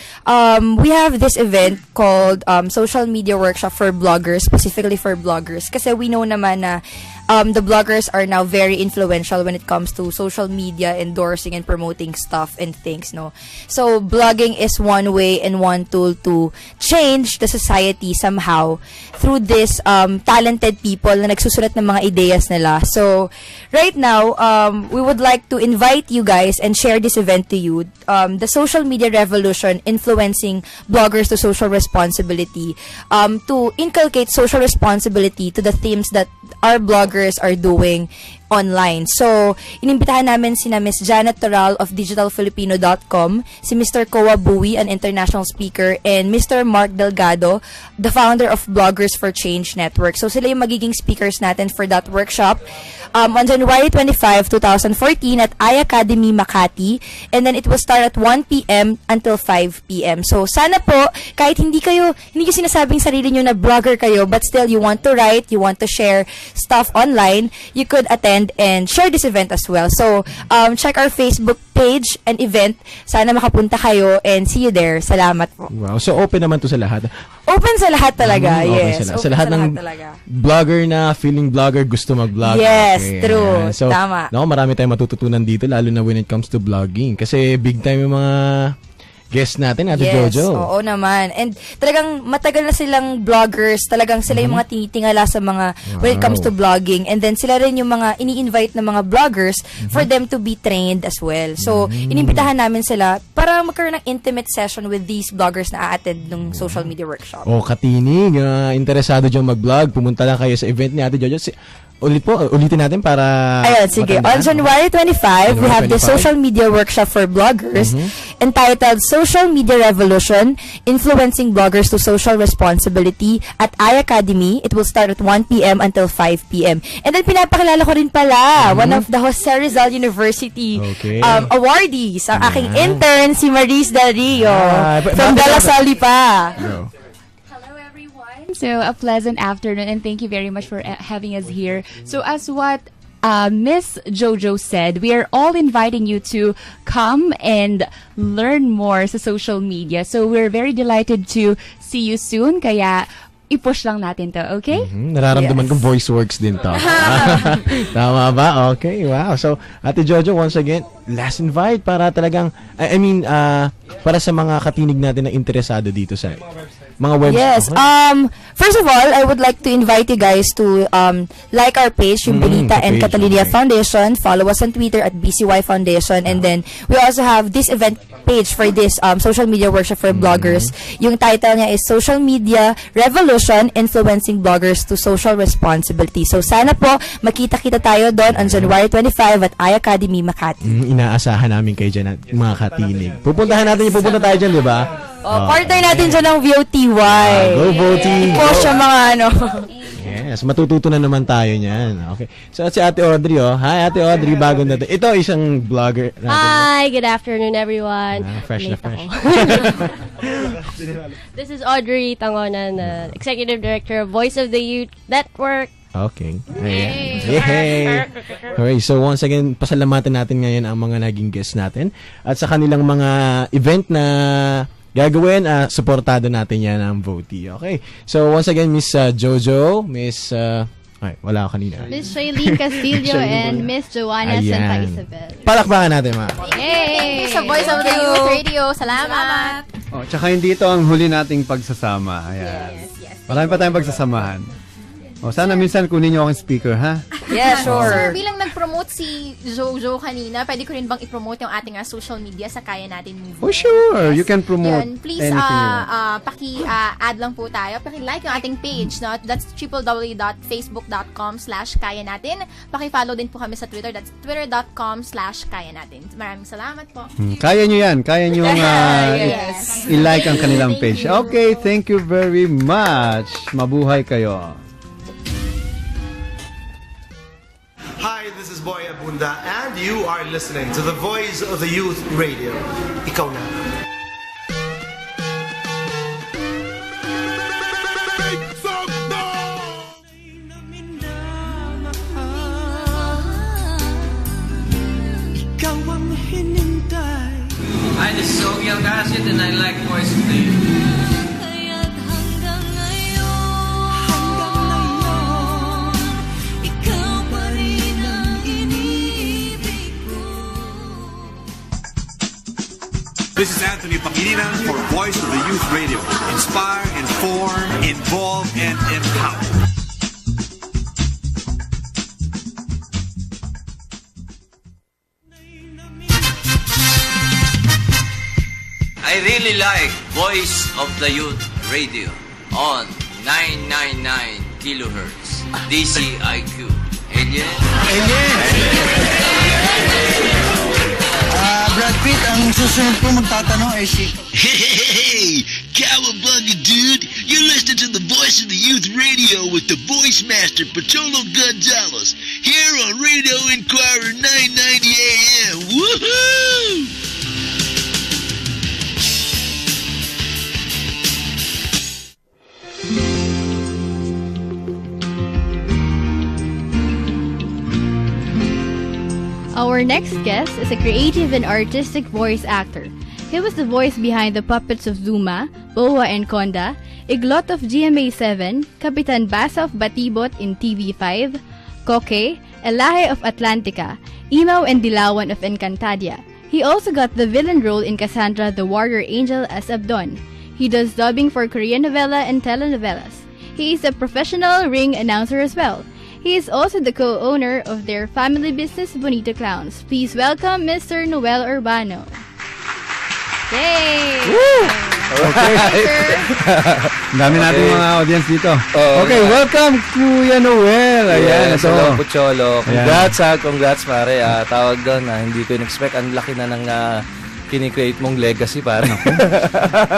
we have this event called Social Media Workshop for Bloggers, specifically for bloggers. Kasi we know naman na the bloggers are now very influential when it comes to social media, endorsing and promoting stuff and things, no? So, blogging is one way and one tool to change the society somehow through this talented people na nagsusulat ng mga ideas nila. So, right now, we would like to invite you guys and share this event to you. The social media revolution influencing bloggers to social responsibility, to inculcate social responsibility to the themes that our bloggers are doing online. So, inimbitahan namin sina Miss Janet Toral of digitalfilipino.com, si Mr. Koa Bui, an international speaker, and Mr. Mark Delgado, the founder of Bloggers for Change Network. So, sila yung magiging speakers natin for that workshop on January 25, 2014 at iAcademy Makati, and then it will start at 1 p.m. until 5 p.m. So, sana po, kahit hindi kayo sinasabing sarili nyo na blogger kayo, but still you want to write, you want to share stuff online, you could attend and share this event as well. So, check our Facebook page and event. Sana makapunta kayo and see you there. Salamat po. Wow. So, open naman to sa lahat. Open sa lahat talaga, Open yes. sa lahat ng blogger na feeling blogger gusto mag-vlog. Yes, Okay, true. ayan. So, Tama. marami tayong matututunan dito, lalo na when it comes to vlogging. Kasi big time yung mga guest natin, Ate Jojo. Oo naman. And talagang matagal na silang vloggers. Talagang sila yung mga tinitingala sa mga when it comes to vlogging. And then sila rin yung mga ini-invite na mga vloggers for them to be trained as well. So, inimbitahan namin sila para magkaroon ng intimate session with these vloggers na a-attend ng social media workshop. Oh, katinig. Interesado dyan mag-vlog. Pumunta lang kayo sa event ni Ate Jojo. Ulitin natin para Ayun, sige. On January 25, we have the social media workshop for bloggers entitled Social Media Revolution, Influencing Bloggers to Social Responsibility at iAcademy. It will start at 1 p.m. until 5 p.m. And then pinapakilala ko rin pala, one of the Jose Rizal University awardees, ang aking intern, si Maris Del Rio, from De La Salle pa. So, a pleasant afternoon and thank you very much for having us here. So, as what Miss Jojo said, we are all inviting you to come and learn more sa social media. So, we're very delighted to see you soon. Kaya, i-push lang natin to, okay? Nararamdaman kong voice works din to. Tama ba? Okay, wow. So, Ate Jojo, once again, last invite para talagang, para sa mga katinig natin na interesado dito sa mga websites. Yes. First of all, I would like to invite you guys to like our page, yung Bonita and Catalina Foundation. Follow us on Twitter at BCY Foundation. And then, we also have this event page for this social media workshop for bloggers. Yung title niya is Social Media Revolution, Influencing Bloggers to Social Responsibility. So, sana po, makita-kita tayo doon on January 25 at iAcademy Makati. Inaasahan namin kayo dyan, mga katinig. Pupunta tayo dyan, di ba? Partner natin dyan ng VOTY. Go voting. I-post siya mga Yes, matututo na naman tayo niyan. Okay. So, si Ate Audrey, Hi, Ate Audrey, bago natin. Ito, isang vlogger natin. Hi, good afternoon, everyone. Fresh na fresh. This is Audrey Tangonan, Executive Director of Voice of the Youth Network. Okay. Ayan. Yay! Okay, so once again, pasalamatan natin ngayon ang mga naging guests natin at sa kanilang mga event na gagawin, supportado natin yan ang VOTY. Okay. So once again, Miss Jojo, Miss wala ako kanina. Miss Shailene Castillo and Miss Joanna Santa Isabel. Palakpakan natin, ma. Yay! Sa Voice of the Youth Radio. Salamat! Tsaka hindi ito ang huli nating pagsasama. Ayan. Marami pa tayong pagsasamahan. O, sana minsan kunin niyo akong speaker, ha? Yeah, sure. Sir, bilang nag-promote si Jojo kanina, pwede ko rin bang i-promote yung ating social media sa Kaya Natin Movement? Oh, sure. You can promote Yun, please, anything you want. paki-add lang po tayo. Paki-like yung ating page, no? That's www.facebook.com/Kaya Natin. Paki-follow din po kami sa Twitter. That's twitter.com/Kaya Natin. Maraming salamat po. Kaya nyo yan. Kaya nyo Yes. i-like ang kanilang page. Okay, thank you very much. Mabuhay kayo. Hi, this is Boy Abunda, and you are listening to the Voice of the Youth Radio. Ikaw na. Ikaw ang hinintay. Hi, this is Ogie Alcacid, and I like Voice of the Youth. This is Anthony Pangilinan for Voice of the Youth Radio. Inspire, inform, involve, and empower. I really like Voice of the Youth Radio on 999 kilohertz DZIQ. Alien? Brad Pitt, ang susunod po magtatanong ay si... Hey, cowabunga, dude! You're listening to the Voice of the Youth Radio with the VOICEMASTER Patolo Gonzalez here on Radio Inquirer 990 AM. Woohoo! Our next guest is a creative and artistic voice actor. He was the voice behind the puppets of Zuma, Boa and Conda, Iglot of GMA7, Kapitan Basa of Batibot in TV5, Koke, Elahe of Atlantica, Imaw and Dilawan of Encantadia. He also got the villain role in Cassandra the Warrior Angel as Abdon. He does dubbing for Korean novela and telenovelas. He is a professional ring announcer as well. He is also the co-owner of their family business, Bonito Clowns. Please welcome Mr. Noel Urbano. Yay! Woo! Okay. Dami natin mga audience dito. Okay, welcome Kuya Noel. Ayan, yes, hello Pucholo. Congrats pare. Tawag doon, hindi ko in-expect. Ang laki na ng kini-create mong legacy, pare.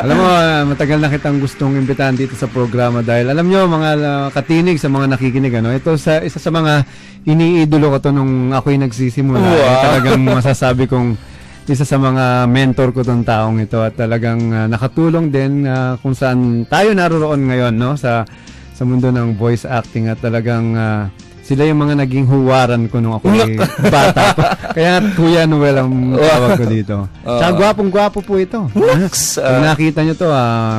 Alam mo, matagal na kitang gustong imbitahan dito sa programa dahil alam nyo, mga katinig sa mga nakikinig, ito isa sa mga iniidolo ko to nung ako'y nagsisimula. Wow. Talagang masasabi kong isa sa mga mentor ko tong taong ito at talagang nakatulong din kung saan tayo naroroon ngayon, no, sa mundo ng voice acting at talagang sila yung mga naging huwaran ko nung ako bata pa. Kaya Kuya Noel ang tawag ko dito. Tsaka gwapong-gwapo po ito. Pag nakita nyo to,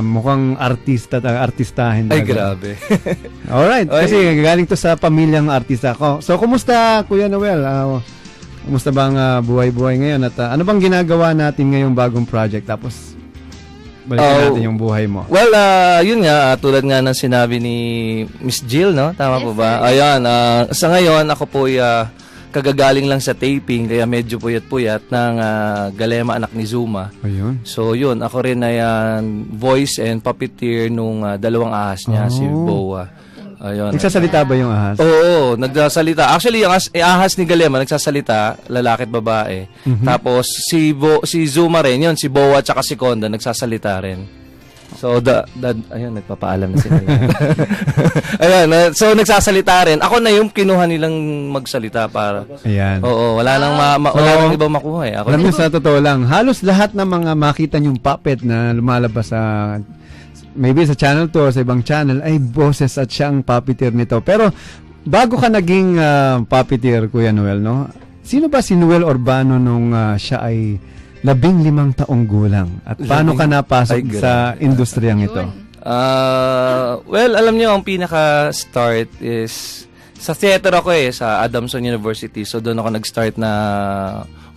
mukhang artistahin. Ay, grabe. Alright, kasi galing to sa pamilyang artista ko. So, kumusta Kuya Noel? Kumusta bang buhay-buhay ngayon? At ano bang ginagawa natin ngayong bagong project? Tapos, balikan natin yung buhay mo. Well, yun nga, tulad nga ng sinabi ni Miss Jill, no? Tama po ba? Ayan, sa ngayon, ako po kagagaling lang sa taping, kaya medyo puyat-puyat ng Galema, anak ni Zuma. Ayun. So, yun, ako rin ay voice and puppeteer nung dalawang ahas niya, si Boa. Ayun. Nagsasalita ba yung ahas? Oo, nagsasalita. Actually, yung ahas ni Galema nagsasalita, lalaki at babae. Tapos si Zuma rin, yun, si Boa at si Conda nagsasalita rin. So ayun, nagpapaalam na sila. Ayun, so nagsasalita rin. Ako na yung kinuha nilang magsalita para. Ayan. Oo, wala nang ibang makuha eh. Alam mo, sa totoo lang, halos lahat ng mga makita yung puppet na lumalabas sa maybe sa channel 2 o sa ibang channel ay boses at siya ang puppeteer nito. Pero bago ka naging puppeteer, Kuya Noel, no? Sino ba si Noel Urbano nung siya ay 15 taong gulang? At paano ka napasok sa industriyang ito? Well, alam niyo, ang pinaka-start is sa theater ako sa Adamson University. So doon ako nag-start na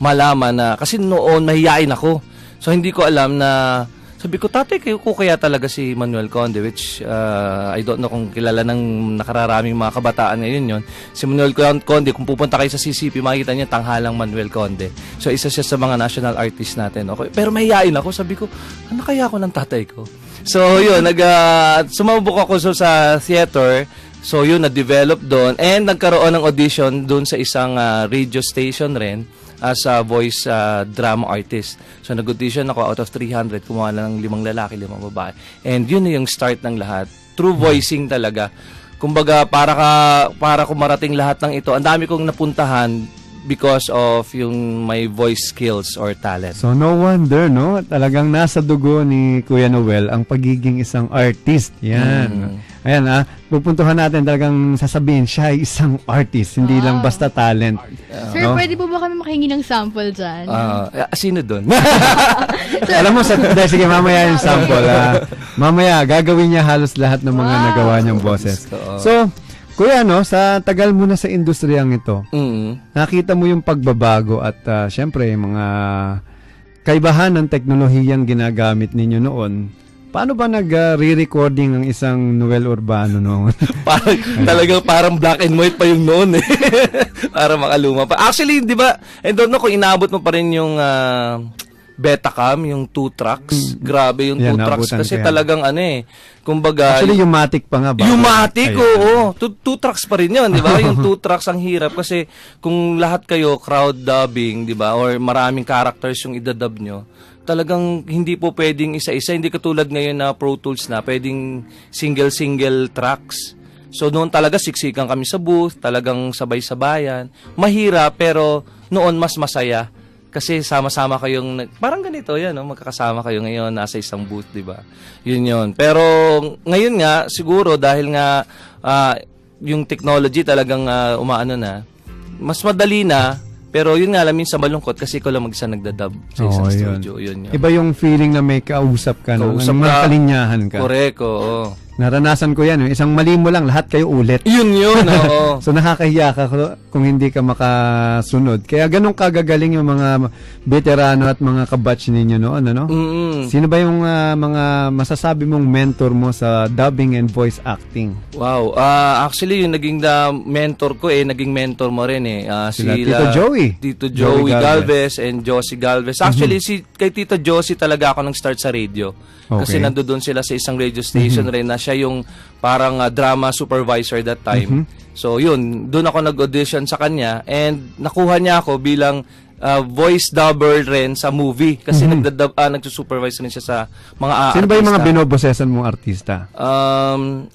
malaman na, kasi noon mahihain ako. So hindi ko alam na Sabi ko, tatay, kayo ko kaya talaga si Manuel Conde, which I don't know kung kilala ng nakararaming mga kabataan ngayon yon. Si Manuel Conde, kung pupunta kayo sa CCP, makikita niyo tanghalang Manuel Conde. So, isa siya sa mga national artists natin. Okay? Pero mahihain ako. Sabi ko, ano kaya ako ng tatay ko? So, yun, sumabok ako sa theater. So, yun, na-develop doon. And nagkaroon ng audition doon sa isang radio station rin as a voice drama artist. So, nag-audition ako out of 300, kumuha na ng 5 lalaki, 5 babae. And yun na yung start ng lahat. True voicing talaga. Kumbaga, para kumarating lahat ng ito, ang dami kong napuntahan because of yung my voice skills or talent. So, no wonder, no? Talagang nasa dugo ni Kuya Noel ang pagiging isang artist. Yan. Ayan, pupuntuhan natin talagang sasabihin siya ay isang artist, hindi lang basta talent. Sir, pwede po ba kami makahingi ng sample dyan? Sino doon? Alam mo, sige, mamaya yung sample. Mamaya, gagawin niya halos lahat ng mga nagawa niyang boses. So, Kuya, sa tagal mo na sa industriyang ito, nakita mo yung pagbabago at syempre, mga kaibahan ng teknolohiyang ginagamit ninyo noon. Paano ba nag-re-recording ng isang Noel Urbano noon? Parang black and white pa yung noon eh. Para makaluma pa. Actually, di ba, I don't know kung inaabot mo pa rin yung Betacam, yung 2 tracks. Grabe yung 2 tracks kasi talagang kumbaga... Actually, yung Matic pa nga ba? Yung Matic, oo. 2 tracks pa rin yun, di ba? Yung 2 tracks ang hirap kasi kung lahat kayo crowd dubbing, di ba? Or maraming characters yung idadub nyo, talagang hindi po pwedeng isa-isa. Hindi katulad ngayon na Pro Tools na pwedeng single tracks. So noon talaga siksikan kami sa booth, talagang sabay-sabayan. Mahirap pero noon mas masaya. Kasi sama-sama kayong, parang ganito yan, magkakasama kayo ngayon, nasa isang booth, di ba? Yun. Pero ngayon nga, siguro dahil nga yung technology talagang umaano na, mas madali na. Pero yun nga, minsan malungkot kasi ko lang mag-isa nagdadub sa isang studio. Yun. Iba yung feeling na may kausap ka, mga kalinyahan ka. Correct, oo. Naranasan ko yan. Isang mali mo lang, lahat kayo ulit. Yun, oo. So nakakahiya ka kung hindi ka makasunod. Kaya ganun kagagaling yung mga veterano at mga kabatch ninyo noon, ano? Sino ba yung mga masasabi mong mentor mo sa dubbing and voice acting? Wow. Actually, yung naging mentor ko naging mentor mo rin Sila Tito Joey. Tito Joey Galvez and Josie Galvez. Actually, kay Tito Josie talaga ako nag-start sa radio. Kasi nandoon sila sa isang radio station rin na siya yung parang drama supervisor that time. So yun, doon ako nag-audition sa kanya and nakuha niya ako bilang voice dubber rin sa movie kasi nagsusupervise rin siya sa mga artista. Sino ba yung mga binobosesan mong artista?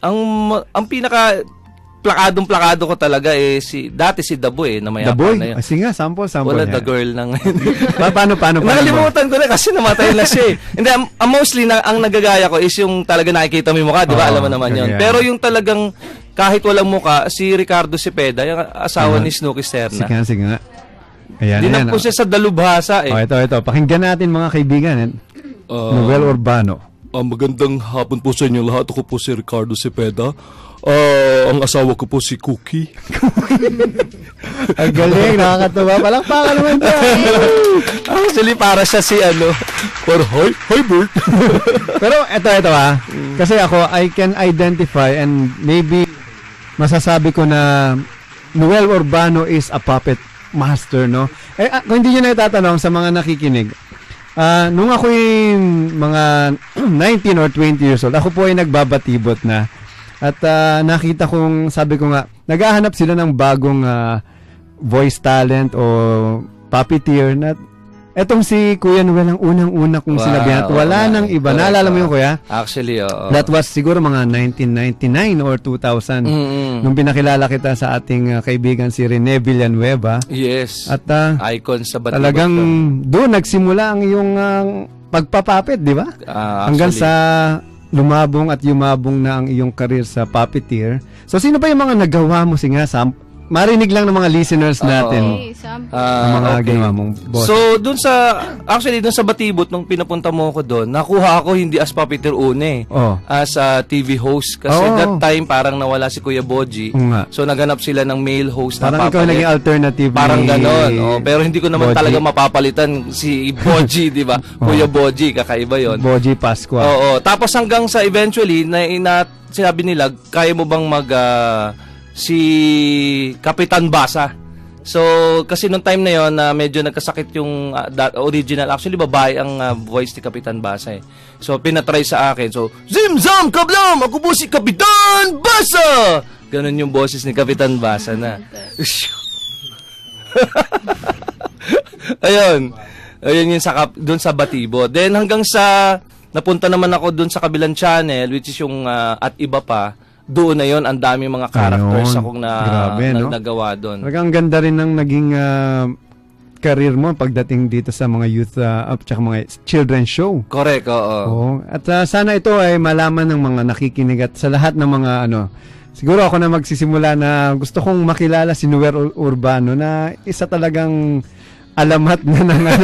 Ang pinaka plakado ko talaga dati si The Boy na mayapa The Boy? na yun. Sige nga, sample Wala niya. The Girl na ngayon. Paano? Nakalimutan ko na kasi namatay na siya Hindi, mostly ang nagagaya ko is yung talaga nakikita mo yung mukha, di ba? Alam mo naman yun. Pero yung talagang kahit walang mukha, si Ricardo Cepeda, yung asawa ni Snooki Serna. Sige nga. Ayan. Dinap ko siya sa dalubhasa Ito. Pakinggan natin mga kaibigan. Noel Urbano. Magandang hapon po sa inyo lahat. Ako po si Ricardo Cepeda. Ang asawa ko po si Cookie. Ang galing, nakakatawa. Palakpakan naman dyan. Actually, para siya si Pero hi Bert. Pero ito kasi ako, I can identify and maybe masasabi ko na Noel Urbano is a puppet master, no? Kung hindi nyo na itatanong sa mga nakikinig, nung ako yung mga 19 or 20 years old, ako po ay nagbabatibot na. At nakita kong, sabi ko nga, naghahanap sila ng bagong voice talent o puppeteer na etong si Kuya Noel ang unang-una kong sinabihan at wala nang iba. Naalala mo yun, Kuya? Actually, That was siguro mga 1999 or 2000 nung pinakilala kita sa ating kaibigan si Rene Villanueva. Yes. At icon sa batibot. Talagang doon nagsimula ang iyong pagpapapit, di ba? Hanggang sa lumabong at yumabong na ang iyong career sa puppeteer. So, sino ba yung mga nagawa mo? marinig lang ng mga listeners natin ang mga ginawa mong boss. So, dun sa Batibot, nung pinapunta mo ko doon, nakuha ako hindi as puppeteer une, as a TV host. Kasi that time, parang nawala si Kuya Boji. So, naghanap sila ng male host na parang ikaw naging alternative. Parang ganon. Pero hindi ko naman talaga mapapalitan si Boji, di ba? Kuya Boji, kakaiba yon. Boji Pasqua. Oo. Tapos hanggang sa eventually, sinabi nila, kaya mo bang si Kapitan Basa. So, kasi nung time na yon na medyo nagkasakit yung original. Actually, babae ang voice ni Kapitan Basa eh. So, pinatry sa akin. So, Zim-zam, kablam! Ako po si Kapitan Basa! Ganon yung boses ni Kapitan Basa na. Ayun yung doon sa Batibo. Then, hanggang sa napunta naman ako doon sa kabilang channel, which is yung At Iba Pa. Doon na yon, ang dami mga characters akong nagawa doon. Talagang ganda rin ng naging career mo pagdating dito sa mga youth at mga children's show. Correct, oo. At sana ito ay malaman ng mga nakikinig at sa lahat ng mga siguro ako na magsisimula na gusto kong makilala si Noel Urbano na isa talagang alamat na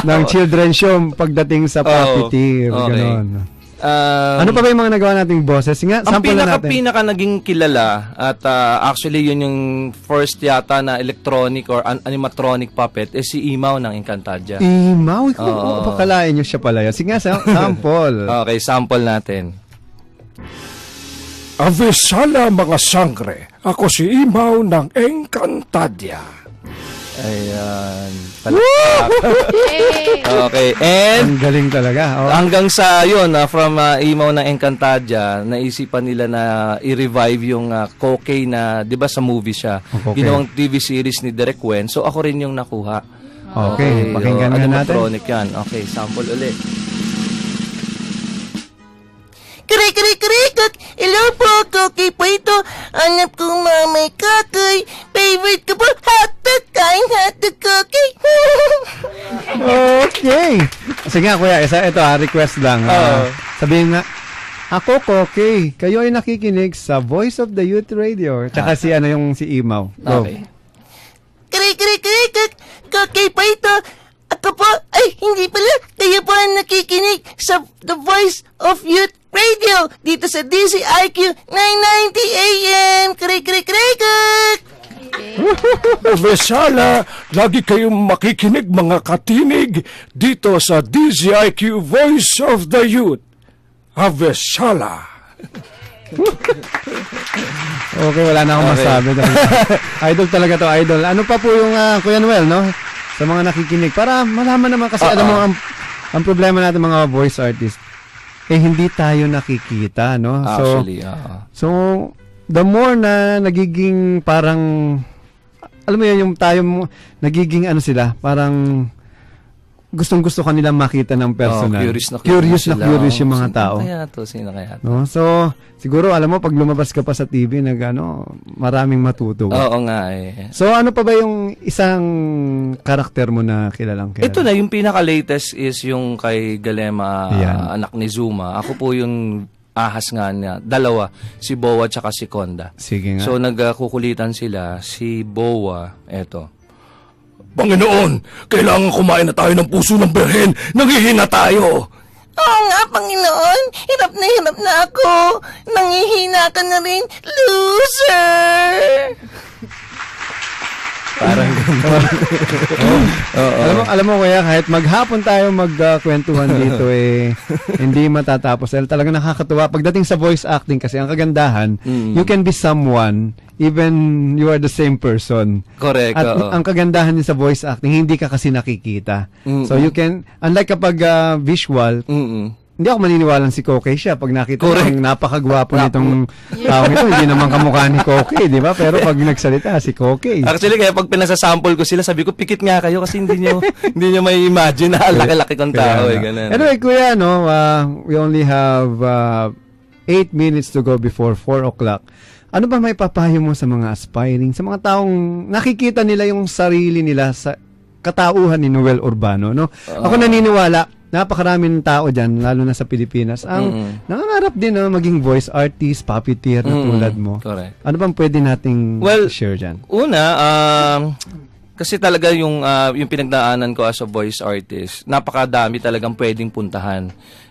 ng children's show pagdating sa puppeteer. Ganon. Ano pa ba yung mga nagawa nating bosses? Sample na natin. Ang pinaka naging kilala at actually yun yung first yata na electronic or animatronic puppet si Imaw ng Encantadia. Imaw? Pakalain nyo siya pala yun. Sige nga, sample. Okay, sample natin. Avisala mga sangre, ako si Imaw ng Encantadia. Ayan. Okay. And ang galing talaga. Hanggang sa yun, from Imaw ng Encantadia, naisipan nila na i-revive yung Kokey na, di ba sa movie siya, ginawang TV series ni Direk Wen. So ako rin yung nakuha. Okay, pakinggan nga natin. Animatronic yan. Okay, sample ulit. Krik! Hello po, Kokey po ito. Hanap kong mamay kakay. Favorite ko po, hotdog. Kain hotdog, Kokey. Okay. Sige nga, kuya. Ito request lang. Sabihin nga, ako, Kokey. Kayo ay nakikinig sa Voice of the Youth Radio. Tsaka si Imaw. Okay. Krik! Kokey po ito. Ako po, hindi pala. Kayo po ang nakikinig sa The Voice of Youth Radio dito sa DZIQ 990 AM. Krik! Vesala, lagi kayong makikinig mga katinig dito sa DZIQ Voice of the Youth. Vesala. Okay, wala na akong masabi. Idol talaga to, idol. Ano pa po yung Kuya Noel, no? Sa mga nakikinig. Para malaman naman kasi alam mo, ang problema natin mga voice artists, hindi tayo nakikita, no? Actually, So, the more na nagiging parang, alam mo yun, yung tayo nagiging sila, parang gustong-gusto kanila makita ng personal. Curious yung mga tao. Sino kaya to? No? So, siguro, alam mo, pag lumabas ka pa sa TV, maraming matuto. Oo nga eh. So, ano pa ba yung isang karakter mo na kilalang kilala? Ito na, yung pinaka-latest is yung kay Galema, anak ni Zuma. Ako po yung ahas nga niya. Dalawa, si Bowa tsaka si Konda. Sige nga. So, nagkukulitan sila. Si Bowa, eto. Panginoon, kailangan kumain na tayo ng puso ng berhen. Nanghihina tayo. Oo nga, Panginoon. Hirap na ako. Nanghihina ka na rin. Loser! Parang alam mo kuya, kahit maghapon tayo magkwentuhan dito hindi matatapos. Talagang nakakatuwa pagdating sa voice acting kasi ang kagandahan, you can be someone even you are the same person. Correct. At ang kagandahan din sa voice acting, hindi ka kasi nakikita. So you can, unlike kapag visual, hindi ako maniniwalang si Kokey siya pag nakita ko ang napakagwapo nitong tao ito. Hindi naman kamukha ni Kokey, di ba? Pero pag nagsalita, si Kokey. Actually, kaya pag pinasasample ko sila, sabi ko, pikit nga kayo kasi hindi nyo may imagine na laki-laki kong tao. Ganun. Anyway, kuya, we only have 8 minutes to go before 4 o'clock. Ano ba may papayo mo sa mga aspiring, sa mga taong nakikita nila yung sarili nila sa katauhan ni Noel Urbano, no? Ako naniniwala, napakaraming tao dyan, lalo na sa Pilipinas, ang nangangarap din na maging voice artist, puppeteer na tulad mo. Correct. Ano bang pwede nating share dyan? Una, kasi talaga yung pinagdaanan ko as a voice artist, napakadami talagang pwedeng puntahan.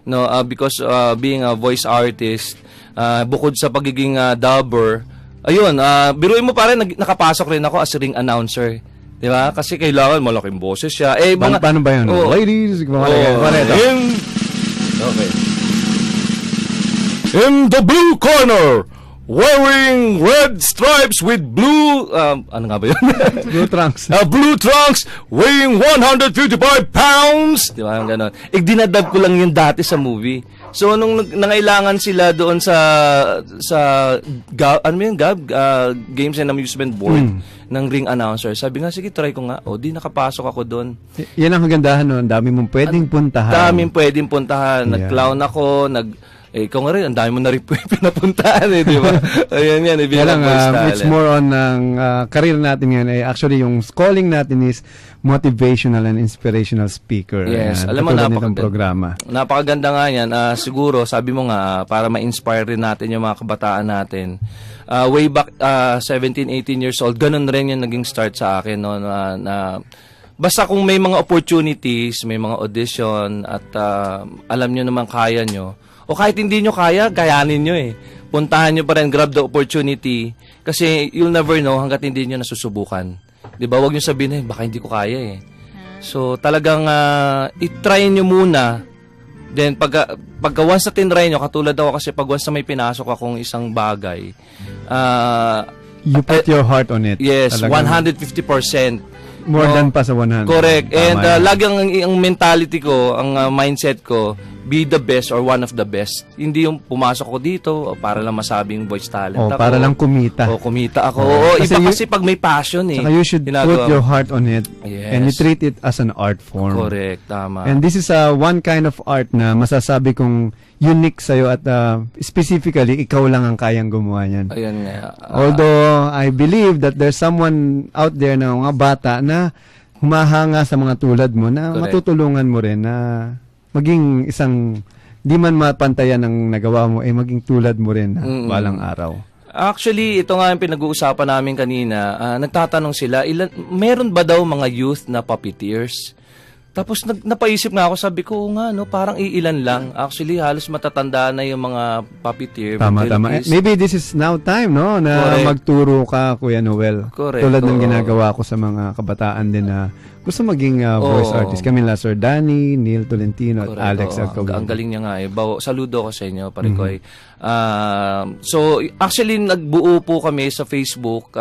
No, because being a voice artist, bukod sa pagiging dubber, ayun, biruin mo pa rin, nakapasok rin ako as ring announcer. Di ba? Kasi kailangan malaking boses siya. Paano ba yun? Ladies, okay. In the blue corner, wearing red stripes with blue, ano nga ba yun? Blue trunks. Blue trunks, weighing 155 pounds. Di ba? Ganon. Dinadab ko lang yun dati sa movie. So, nung nangailangan sila doon sa Games and Amusement Board ng ring announcer, sabi nga, sige, try ko nga. Di nakapasok ako doon. Yan ang kagandahan nun. Dami mong pwedeng puntahan. Daming pwedeng puntahan. Nag-clown ako, ikaw nga rin, ang dami mo na rin pinapuntaan di ba? Ayan yan, it's more on ang career natin ngayon. Actually, yung calling natin is motivational and inspirational speaker. Yes, alam mo, napakaganda nga yan. Siguro, sabi mo nga, para ma-inspire rin natin yung mga kabataan natin. Way back 17, 18 years old, ganun rin yung naging start sa akin. No, basta kung may mga opportunities, may mga audition, at alam nyo naman kaya nyo, o kahit hindi nyo kaya, kayanin nyo puntahan nyo pa rin, grab the opportunity. Kasi you'll never know hanggat hindi nyo nasusubukan. Diba? Huwag nyo sabihin, baka hindi ko kaya So, talagang i-try nyo muna. Then, pagka once na tinry nyo, katulad ako kasi pag once na may pinasok akong isang bagay, you put your heart on it. Yes, talagang 150%. More than pa sa 100. Correct. And lagi ang mentality ko, ang mindset ko, be the best or one of the best. Hindi yung pumasok ko dito para lang masabing voice talent ako. Para lang kumita. Kumita ako. Kasi pag may passion Saka you should put your heart on it. Yes. And you treat it as an art form. Correct. Tama. And this is one kind of art na masasabi kong unique sa'yo at specifically, ikaw lang ang kayang gumawa niyan. Ayan nga. Although, I believe that there's someone out there na mga bata na humahanga sa mga tulad mo na matutulungan mo rin na maging isang di man mapantayan ng nagawa mo, maging tulad mo rin balang araw. Actually, ito nga yung pinag-uusapan namin kanina. Nagtatanong sila, meron ba daw mga youth na puppeteers? Tapos napaisip nga ako, sabi ko nga, parang iilan lang. Actually, halos matatanda na yung mga puppeteer. Tama. Maybe this is now time, na magturo ka, Kuya Noel. Correct. Tulad ng ginagawa ko sa mga kabataan din na gusto maging voice artist. Kami Sir Danny, Neil Tolentino, at Alex Agkawin. Ang galing niya nga saludo ko sa inyo, pare ko So, actually, nagbuo po kami sa Facebook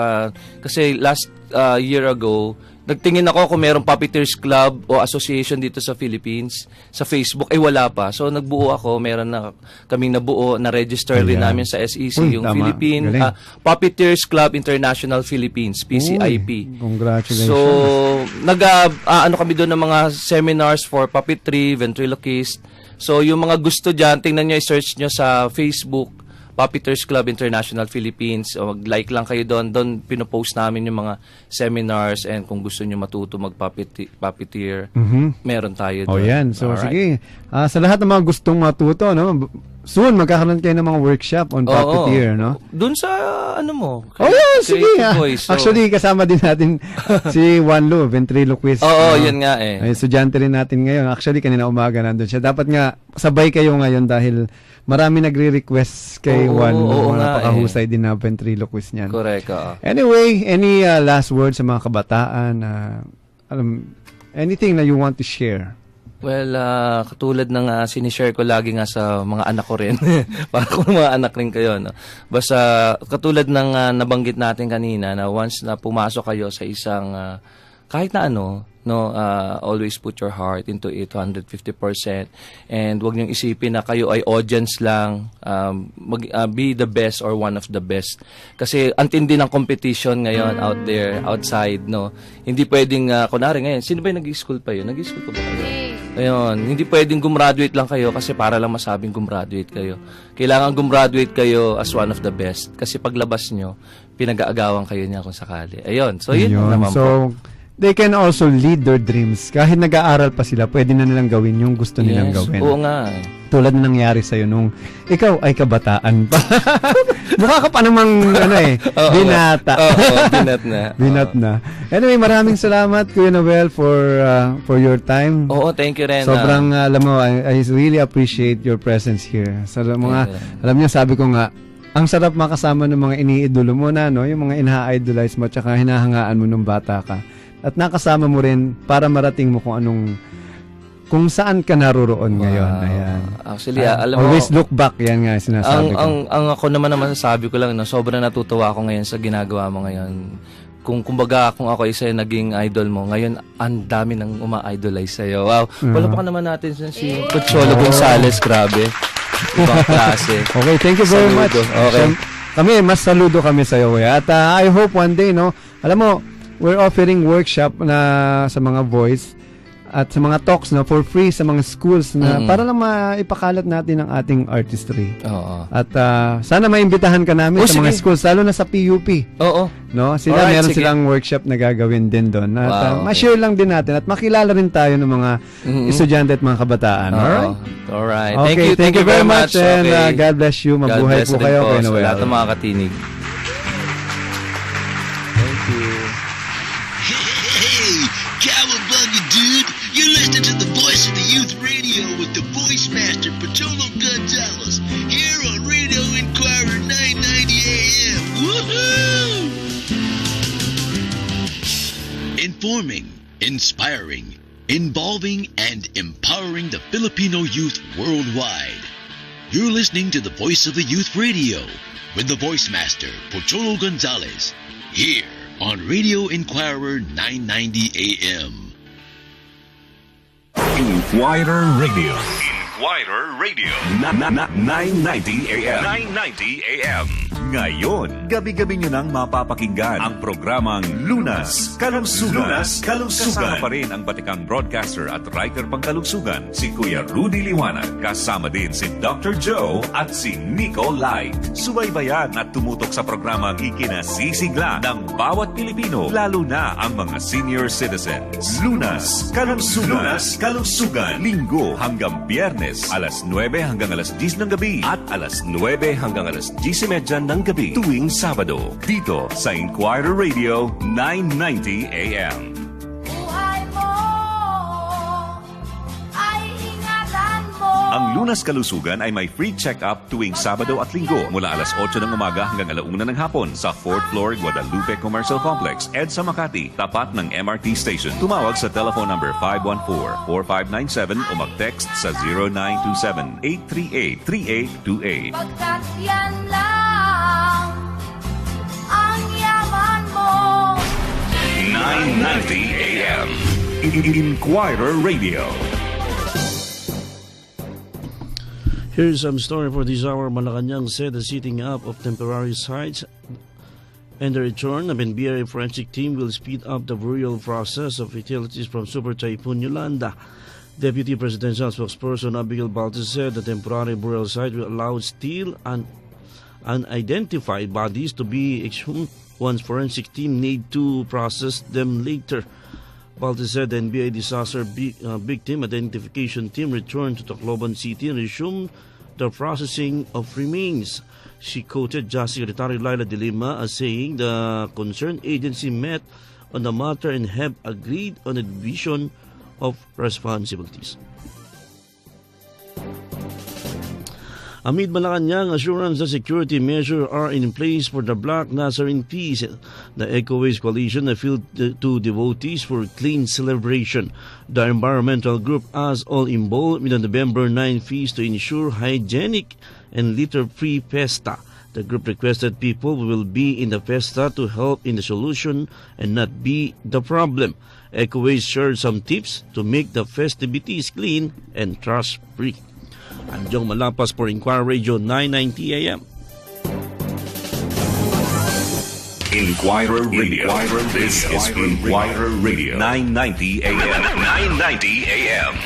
kasi last year ago, nagtingin ako kung mayroong puppeteers club o association dito sa Philippines. Sa Facebook, wala pa. So, nagbuo ako. Meron na kaming nabuo, na-register rin namin sa SEC, yung Philippine Puppeteers Club International Philippines, PCIP. Congratulations. So, kami doon ng mga seminars for puppetry, ventriloquist. So, yung mga gusto dyan, tingnan nyo, i-search nyo sa Facebook, Puppeteers Club International Philippines. O mag-like lang kayo doon. Doon pinopost namin yung mga seminars and kung gusto nyo matuto mag-puppeteer, meron tayo doon. Yan. So, sige. Sa lahat ng mga gustong matuto, soon, magkakaroon kayo ng mga workshop on puppeteer, Doon sa, sige. Actually, kasama din natin si Juan Lu, ventriloquist. Yan nga Ay, estudyante rin natin ngayon. Actually, kanina umaga nandun siya. Dapat nga, sabay kayo ngayon dahil marami nagre-request kay Juan Lu. Napakahusay din na ventriloquist niyan. Correct. Anyway, any last words sa mga kabataan? Anything na you want to share? Well, katulad ng sinishare ko lagi nga sa mga anak ko rin. Para kung mga anak rin kayo, Basta katulad ng nabanggit natin kanina na once na pumasok kayo sa isang kahit na always put your heart into it 150% and wag niyong isipin na kayo ay audience lang, be the best or one of the best. Kasi ang tindi ng competition ngayon out there, outside, Hindi pwedeng, kunwari ngayon, sino ba yung nag-i-school pa yun? Nag-i-school pa ba kayo? Ayun, hindi pwedeng gumraduate lang kayo kasi para lang masabing gumraduate kayo. Kailangan gumraduate kayo as one of the best kasi paglabas nyo, pinag-aagawan kayo niya kung sakali. Ayun, so yun naman po. they can also lead their dreams. Kahit nag-aaral pa sila, pwede na nilang gawin yung gusto nilang gawin. Oo nga. Tulad na nangyari sa'yo nung ikaw ay kabataan pa. Mukha ka pa namang binata. Binat na. Anyway, maraming salamat Kuya Noel for your time. Oo, thank you rin. Sobrang alam mo, I really appreciate your presence here. Sa mga alam niyo, sabi ko nga, ang sarap makasama ng mga iniidolo mo na, no? Yung mga ina-idolize mo at saka hinahangaan mo nung bata ka. At nakasama mo rin para marating mo kung saan ka naroroon ngayon. Ayan. Actually, alam mo, always look back, yan nga sinasabi ko. Ang ako naman masasabi ko lang, no, sobrang natutuwa ako ngayon sa ginagawa mo ngayon. Kumbaga, kung ako isa naging idol mo, ngayon, ang dami nang uma-idolize sa'yo. Wow. Wala pa ka naman natin si Coacholo Gonzales, grabe. Ibang klase. Okay, thank you very much. Okay. Mas saludo kami sa iyo, kuya. At I hope one day, no, alam mo, we're offering workshop na sa mga voice at sa mga talks, no, for free sa mga schools na para lang maipakalat natin ang ating artistry. Oo. At sana maimbitahan ka namin sa mga schools, lalo na sa PUP. Oo. No, meron silang workshop na gagawin din doon. At ma-share lang din natin at makilala rin tayo ng mga estudyante at mga kabataan. Alright. Okay, thank you very much and God bless you. Mabuhay po kayo kay Noel. Sa lahat ng mga katinig. Thank you. Hey, cowabunga, dude! You're listening to the Voice of the Youth Radio with the VOICEMASTER Patolo Gonzalez here on Radio Inquirer 990 AM. Woohoo! Informing, inspiring, involving, and empowering the Filipino youth worldwide. You're listening to the Voice of the Youth Radio with the VOICEMASTER Patolo Gonzalez here on Radio Inquirer 990 AM. Inquirer Radio. Inquirer Radio. 990 AM. 990 AM. Ngayon, gabi-gabi nyo nang mapapakinggan ang programang Lunas Kalungsugan. Lunas Kalungsugan. Kasama pa rin ang batikang broadcaster at writer pang kalungsugan, si Kuya Rudy Liwanag. Kasama din si Dr. Joe at si Nico Light. Subaybayan at tumutok sa programang ikinasisigla ng bawat Pilipino, lalo na ang mga senior citizens. Lunas Kalungsugan. Lunas Kalungsugan. Linggo hanggang Biyernes, alas 9 hanggang alas 10 ng gabi at alas 9 hanggang alas 10:30 ng gabi tuwing Sabado dito sa Inquirer Radio 990 AM. Ang Lunas Kalusugan ay may free check-up tuwing Sabado at Linggo mula alas 8 ng umaga hanggang alauna ng hapon sa 4th floor Guadalupe Commercial Complex, EDSA Makati, tapat ng MRT Station. Tumawag sa telephone number 514-4597 o mag-text sa 0927-838-3828. Pagkat yan lang ang yaman mo. 990 AM. Inquirer Radio. Here's some story for this hour. Malacanang said the setting up of temporary sites and the return of NBI forensic team will speed up the burial process of fatalities from Super Typhoon Yolanda. Deputy Presidential Spokesperson Abigail Baltes said the temporary burial site will allow still unidentified bodies to be exhumed once forensic team need to process them later. Baltes said the NBA disaster victim identification team returned to Tacloban City and resumed the processing of remains. She quoted Justice Secretary Laila De Lima as saying the concerned agency met on the matter and have agreed on a division of responsibilities. Amid Malacanang assurance that security measures are in place for the Black Nazarene Feast, the Eco-Waste Coalition appealed to devotees for clean celebration. The environmental group asked all involved in the November 9 feast to ensure hygienic and litter-free festa. The group requested people who will be in the festa to help in the solution and not be the problem. Eco-Waste shared some tips to make the festivities clean and trash-free. Anjong Malapas for Inquirer Radio 990 AM. Inquirer Radio. This is Inquirer Radio 990 AM. 990 AM.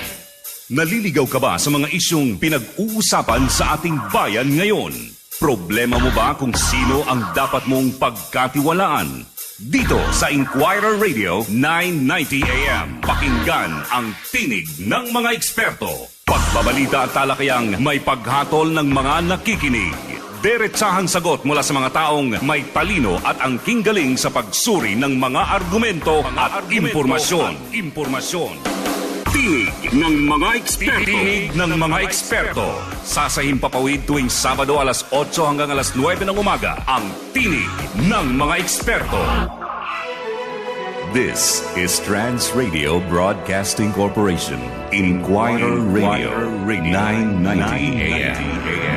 Naliligaw ka ba sa mga isyong pinag-uusapan sa ating bayan ngayon? Problema mo ba kung sino ang dapat mong pagkatiwalaan? Dito sa Inquirer Radio 990 AM. Pakinggan ang tinig ng mga eksperto. Pagbabalita at talakayang may paghatol ng mga nakikinig. Diretsahang sagot mula sa mga taong may talino at angking galing sa pagsuri ng mga argumento at impormasyon. Tinig ng mga eksperto. Tinig ng mga eksperto. Sasahing papawid tuwing Sabado alas 8 hanggang alas 9 ng umaga. Ang Tinig ng mga eksperto. This is Trans Radio Broadcasting Corporation. Inquirer Radio 990 AM.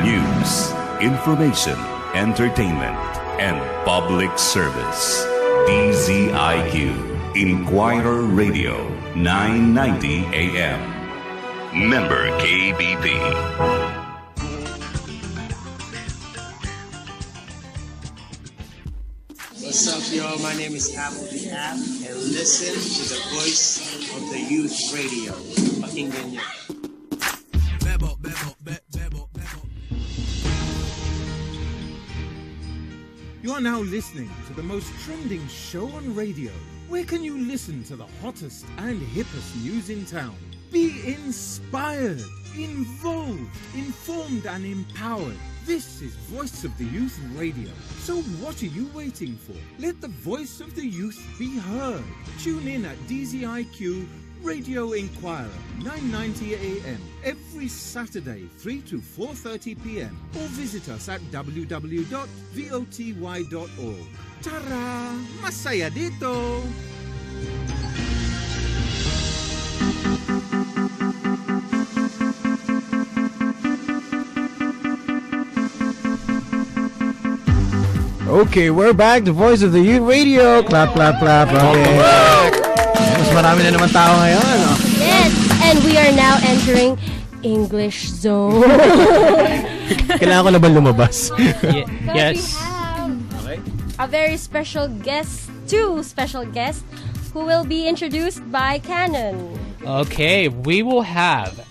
News, information, entertainment, and public service. DZIQ. Inquirer Radio 990 AM. Member KBP. What's up, y'all? My name is Apple the App, and listen to the Voice of the Youth Radio. Pakinggan niyo. You are now listening to the most trending show on radio. Where can you listen to the hottest and hippest news in town? Be inspired, involved, informed, and empowered. This is Voice of the Youth Radio. So what are you waiting for? Let the voice of the youth be heard. Tune in at DZIQ Radio Inquirer 990 AM every Saturday 3 to 4:30 PM or visit us at www.voty.org. Tara! Masaya dito! Okay, we're back. The Voice of the Youth Radio. Clap, clap, clap. Okay. Mas marami na naman tao ngayon. Yes, and we are now entering English zone. Kailangan ko na ba lumabas? Yes. A very special guest, two special guests, who will be introduced by Canon. Okay, we will have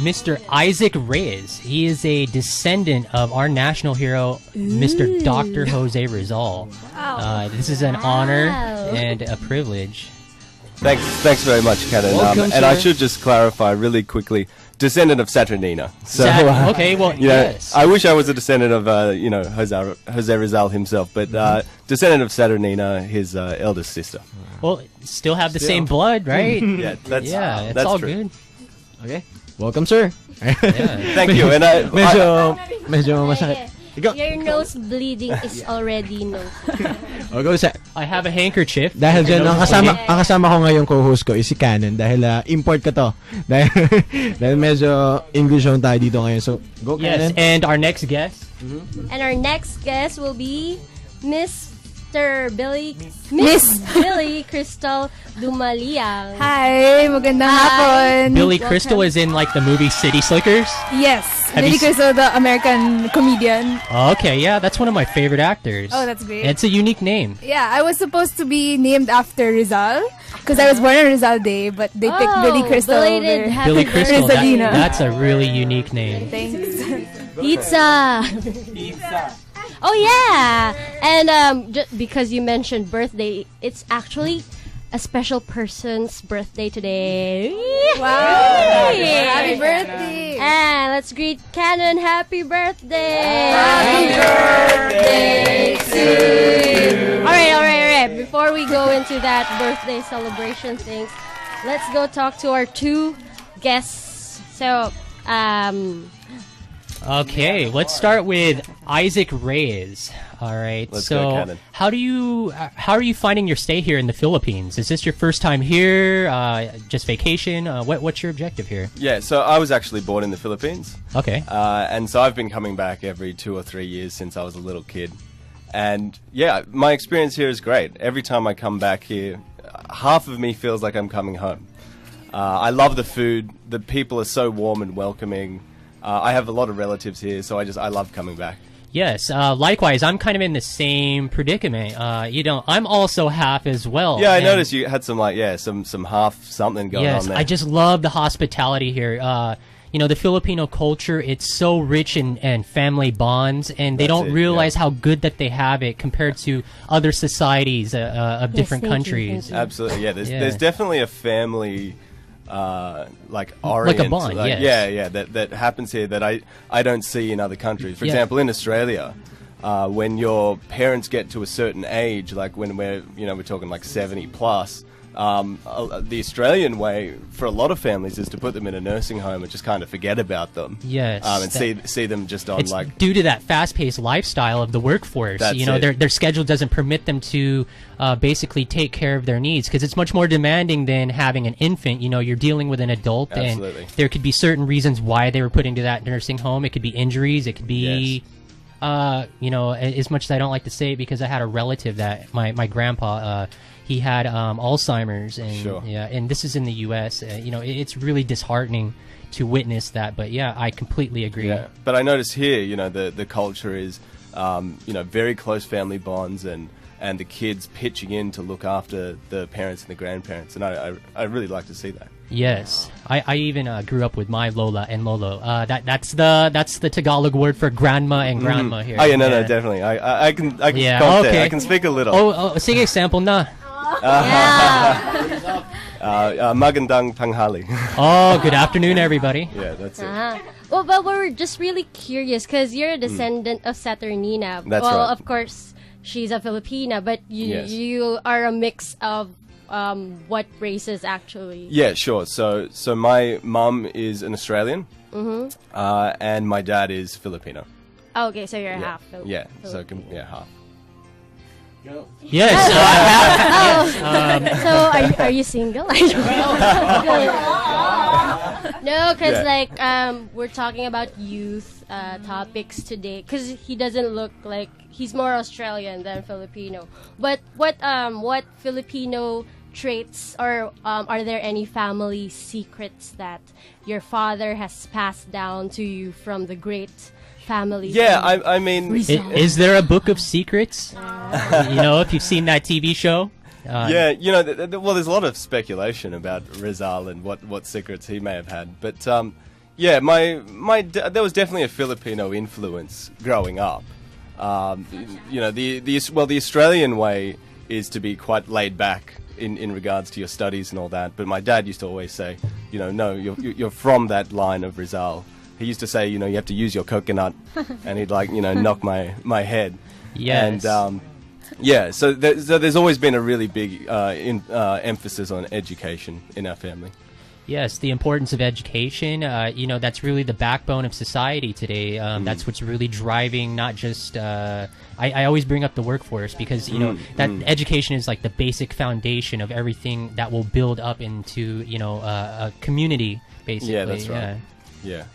Mr. Isaac Reyes. He is a descendant of our national hero, Mr. Dr. Jose Rizal. Wow. This is an honor and a privilege. Thanks very much, Canon. Welcome, and I sir. should just clarify really quickly, descendant of Saturnina. So, Okay, well, you know, yes. I wish I was a descendant of, Jose Rizal himself, but descendant of Saturnina, his eldest sister. Well, still have the same blood, right? Yeah, that's all true. good. Okay. Welcome, sir. Thank you. And medyo masakit. Your nose bleeding is already noted. Go sa. I have a handkerchief. Dahil dyan, ang kasama ko ngayong co-host ko is si Canon dahil import ka to. Dahil medyo English on tayo dito ngayon. So, go Canon. Yes, and our next guest. And our next guest will be Miss Billy Crystal Dumaliang. Hi, magandang hapon. Billy Crystal is in like the movie City Slickers. Yes, Have Billy you Crystal, the American comedian. Okay, yeah, that's one of my favorite actors. Oh, that's great. It's a unique name. Yeah, I was supposed to be named after Rizal because I was born on Rizal Day, but they picked Billy Crystal belated over Billy Crystal, Rizalina. that's a really unique name. Thanks. Pizza. Oh yeah, and because you mentioned birthday, it's actually a special person's birthday today. Wow! Yay! Happy birthday! And let's greet Canon. Happy birthday! Happy birthday to you! All right. Before we go into that birthday celebration things, let's go talk to our two guests. So, Okay, let's start with Isaac Reyes. All right. Let's go, Canon. how are you finding your stay here in the Philippines? Is this your first time here? Just vacation? What's your objective here? Yeah, so I was actually born in the Philippines. Okay. And so I've been coming back every 2 or 3 years since I was a little kid. And yeah, my experience here is great. Every time I come back here, half of me feels like I'm coming home. I love the food. The people are so warm and welcoming. I have a lot of relatives here, so I love coming back. Yes, likewise, I'm kind of in the same predicament. I'm also half as well. Yeah, I and noticed you had some half something going yes, on there. I just love the hospitality here. the Filipino culture, it's so rich in family bonds, and they That's don't it, realize how good that they have it compared to other societies of different countries. Absolutely, yeah. There's definitely a family like orient, like a bond, yes. yeah, that happens here that I don't see in other countries. For example, in Australia, when your parents get to a certain age, like when we're talking like 70 plus. The Australian way for a lot of families is to put them in a nursing home and just kind of forget about them. Yes, and see them just on it's like due to that fast-paced lifestyle of the workforce. That's Their schedule doesn't permit them to basically take care of their needs because it's much more demanding than having an infant. You're dealing with an adult, Absolutely. and there could be certain reasons why they were put into that nursing home. It could be injuries. It could be. As much as I don't like to say it, because I had a relative that my grandpa, he had Alzheimer's, and Sure. and this is in the U.S. It's really disheartening to witness that, but yeah, I completely agree. Yeah, but I notice here, the culture is, very close family bonds and the kids pitching in to look after the parents and the grandparents, and I really like to see that. Yes, I even grew up with my Lola and Lolo. That's the Tagalog word for grandma and grandma here. Oh yeah, no, definitely. I can Yeah, talk okay. there. I can speak a little. Sige, sample na. Magandang tanghali. Oh, good afternoon, everybody. Yeah, that's it. Well, but we're just really curious because you're a descendant of Saturnina. That's well, right. of course, she's a Filipina, but Yes. you are a mix of what races actually? Yeah, sure. So my mum is an Australian, and my dad is Filipino. Oh, okay, so you're Yeah. half Filipino. Yeah, so half. Yes. So are you single? No, because we're talking about youth topics today. Because he doesn't look like he's more Australian than Filipino. But what Filipino traits or are there any family secrets that your father has passed down to you from the great family? Yeah, I mean, Is there a book of secrets? If you've seen that TV show. yeah, well, there's a lot of speculation about Rizal and what secrets he may have had, but yeah, there was definitely a Filipino influence growing up. The Australian way is to be quite laid back in regards to your studies and all that, but my dad used to always say, no, you're from that line of Rizal. He used to say, you have to use your coconut, and he'd knock my head. Yes. And yeah, so there's always been a really big emphasis on education in our family. Yes, the importance of education. That's really the backbone of society today. That's what's really driving not just. I always bring up the workforce because that education is like the basic foundation of everything that will build up into a community. Basically, Yeah, that's right. Yeah.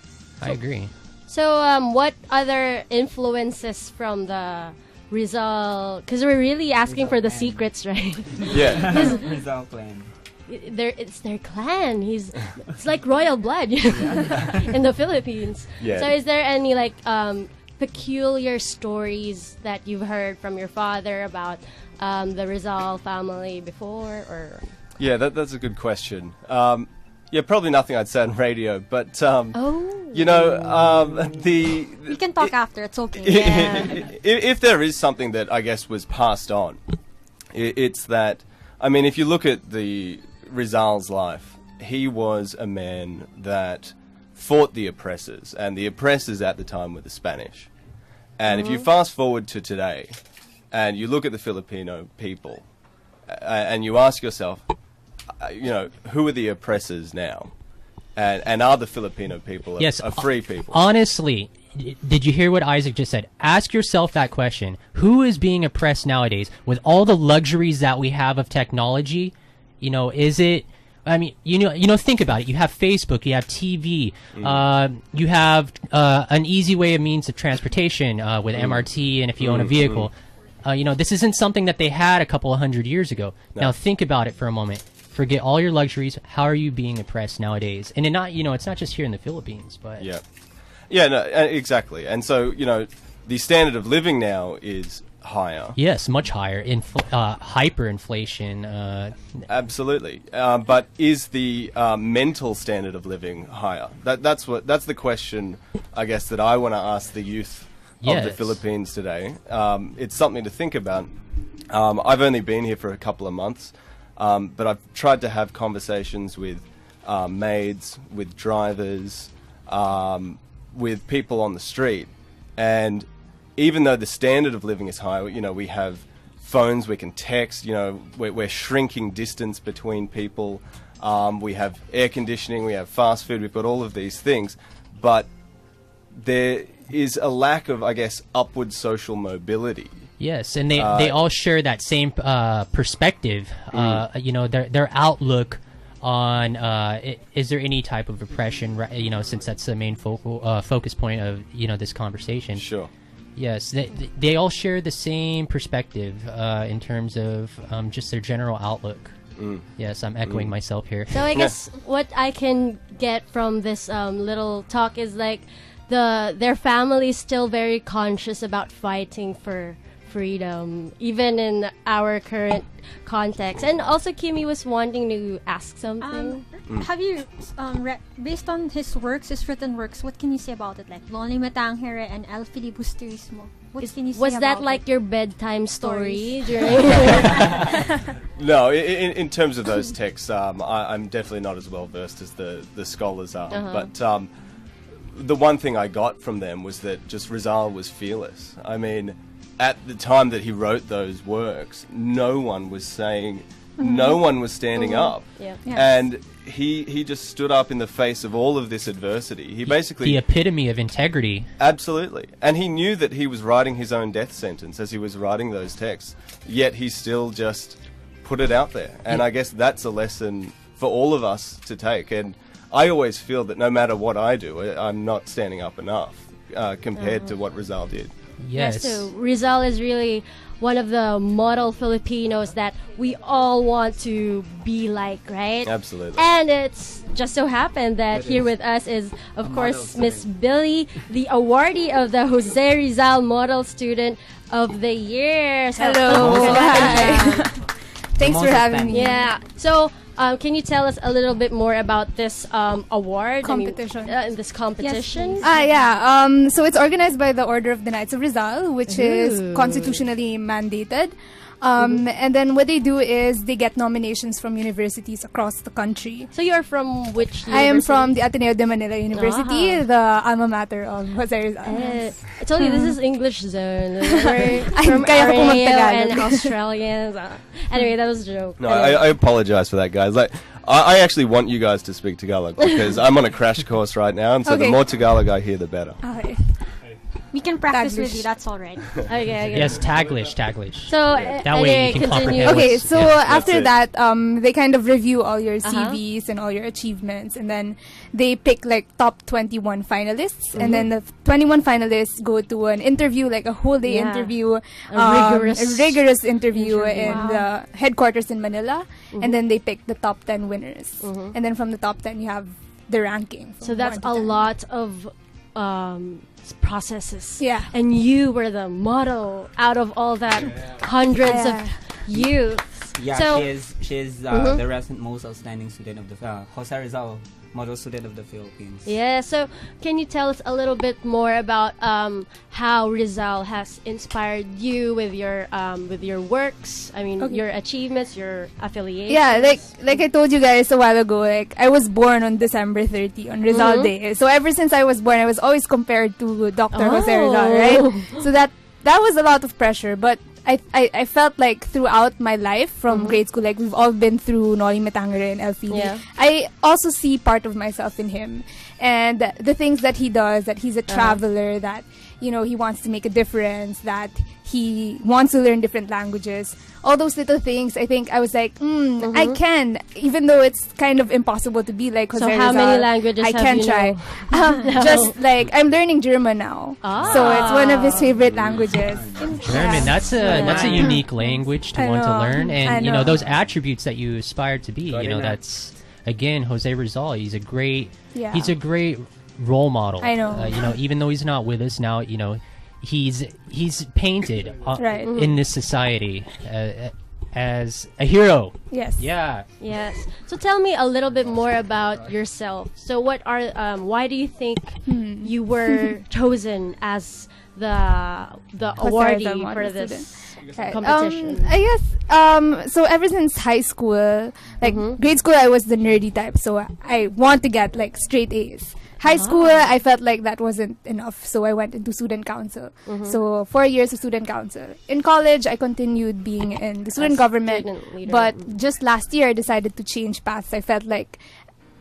I agree. So, what other influences from the Rizal? Because we're really asking for the secrets, right? Yeah. Rizal clan. It's their clan. It's like royal blood in the Philippines. Yeah. So, is there any peculiar stories that you've heard from your father about the Rizal family before, or? Yeah, that's a good question. Yeah, probably nothing I'd say on radio, but You can talk after. It's okay. if there is something that I guess was passed on, it's that, I mean, if you look at the Rizal's life, he was a man that fought the oppressors, and the oppressors at the time were the Spanish. And if you fast forward to today, and you look at the Filipino people, and you ask yourself, who are the oppressors now? And are the Filipino people a free people? Honestly, did you hear what Isaac just said? Ask yourself that question. Who is being oppressed nowadays with all the luxuries that we have of technology? Is it... I mean, think about it. You have Facebook, you have TV, you have an easy way of means of transportation with MRT, and if you own a vehicle. This isn't something that they had a couple of 100 years ago. No. Now think about it for a moment. Forget all your luxuries. How are you being oppressed nowadays? And it's not just here in the Philippines, but Yeah, no, exactly. And so, the standard of living now is higher. Yes, much higher. Hyperinflation. Absolutely. But is the mental standard of living higher? That's the question, I guess, that I want to ask the youth of the Yes. Philippines today. It's something to think about. I've only been here for a couple of months, but I've tried to have conversations with maids, with drivers, with people on the street, and even though the standard of living is high, we have phones, we can text, we're shrinking distance between people, we have air conditioning, we have fast food, we've got all of these things, but there is a lack of, I guess, upward social mobility. Yes, and they all share that same perspective. Their outlook on is there any type of oppression? Since that's the main focus point of this conversation. Sure. Yes, they all share the same perspective in terms of just their general outlook. Yes, I'm echoing myself here. So I guess what I can get from this little talk is like their family is still very conscious about fighting for freedom, even in our current context. And also, Kimmy was wanting to ask something. Have you, based on his written works, what can you say about it? Like Lonely Matangere and El Filibusterismo. What can you say Was that about like it? your bedtime story? No, in terms of those texts, I'm definitely not as well versed as the scholars are. But the one thing I got from them was that just Rizal was fearless. I mean, at the time that he wrote those works, no one was saying, no one was standing up. Yeah. Yes. And he just stood up in the face of all of this adversity. He basically... The epitome of integrity. Absolutely. And he knew that he was writing his own death sentence as he was writing those texts, yet he still just put it out there. And I guess that's a lesson for all of us to take. And I always feel that no matter what I do, I'm not standing up enough compared to what Rizal did. Yes. So Rizal is really one of the model Filipinos that we all want to be like, right? Absolutely. And it's just so happened that here with us is, of course, Miss Billy, the awardee of the Jose Rizal Model Student of the Year. So Hello. Hi. Thanks for having me. Yeah. So, can you tell us a little bit more about this award? Competition. This competition? Yes. So it's organized by the Order of the Knights of Rizal, which is constitutionally mandated. And then what they do is they get nominations from universities across the country. So you're from which university? I am from the Ateneo de Manila University, the alma mater of Jose Rizal. I told you this is English zone. We're from Kaya ko po Ateneo mag-Tagalog. and Australians. Anyway, that was a joke. No, I apologize for that, guys. Like, I actually want you guys to speak Tagalog because I'm on a crash course right now, and so the Okay. more Tagalog I hear, the better. Okay. We can practice with Taglish. you. That's all right. Okay. Yes, Taglish. So that way you can comprehend. Okay, what's- so yeah. after That's that, they kind of review all your CVs and all your achievements, and then they pick like top 21 finalists, and then the 21 finalists go to an interview, like a whole day Yeah. interview, A rigorous interview in Wow. the headquarters in Manila, and then they pick the top 10 winners, and then from the top 10 you have the ranking. So from that's 1 to a 10. lot of processes. Yeah. And you were the model out of all that hundreds of youths. Yeah, So, she's Mhm. the recent most outstanding student of the Jose Rizal Model Student of the Philippines. yeah, so can you tell us a little bit more about how Rizal has inspired you with your works? I mean, Okay. your achievements, your affiliations. Yeah, like I told you guys a while ago, like I was born on December 30 on Rizal Day. So ever since I was born, I was always compared to Dr. Jose Rizal, right? So that was a lot of pressure, but I felt like throughout my life from grade school, like we've all been through Noli Me Tangere and El Fili. Yeah. I also see part of myself in him, and the things that he does, that he's a traveler, that he wants to make a difference, that he wants to learn different languages. All those little things, I think I was like, I can, even though it's kind of impossible to be like Jose So how Rizal, many languages I have can you try. know? Just like I'm learning German now, so it's one of his favorite languages. German, that's a unique language to I want to know. learn, I and know. those attributes that you aspire to be. That's again Jose Rizal. He's a great Yeah. role model. I know. Even though he's not with us now, he's painted Right. in this society as a hero. Yes. Yeah. Yes. So tell me a little bit more about yourself. So what are why do you think you were chosen as the awardee for this competition? I guess so ever since high school, like grade school I was the nerdy type, so I want to get like straight A's. High school, I felt like that wasn't enough, so I went into student council. So 4 years of student council. In college, I continued being in the student government, student leader. but just last year I decided to change paths. I felt like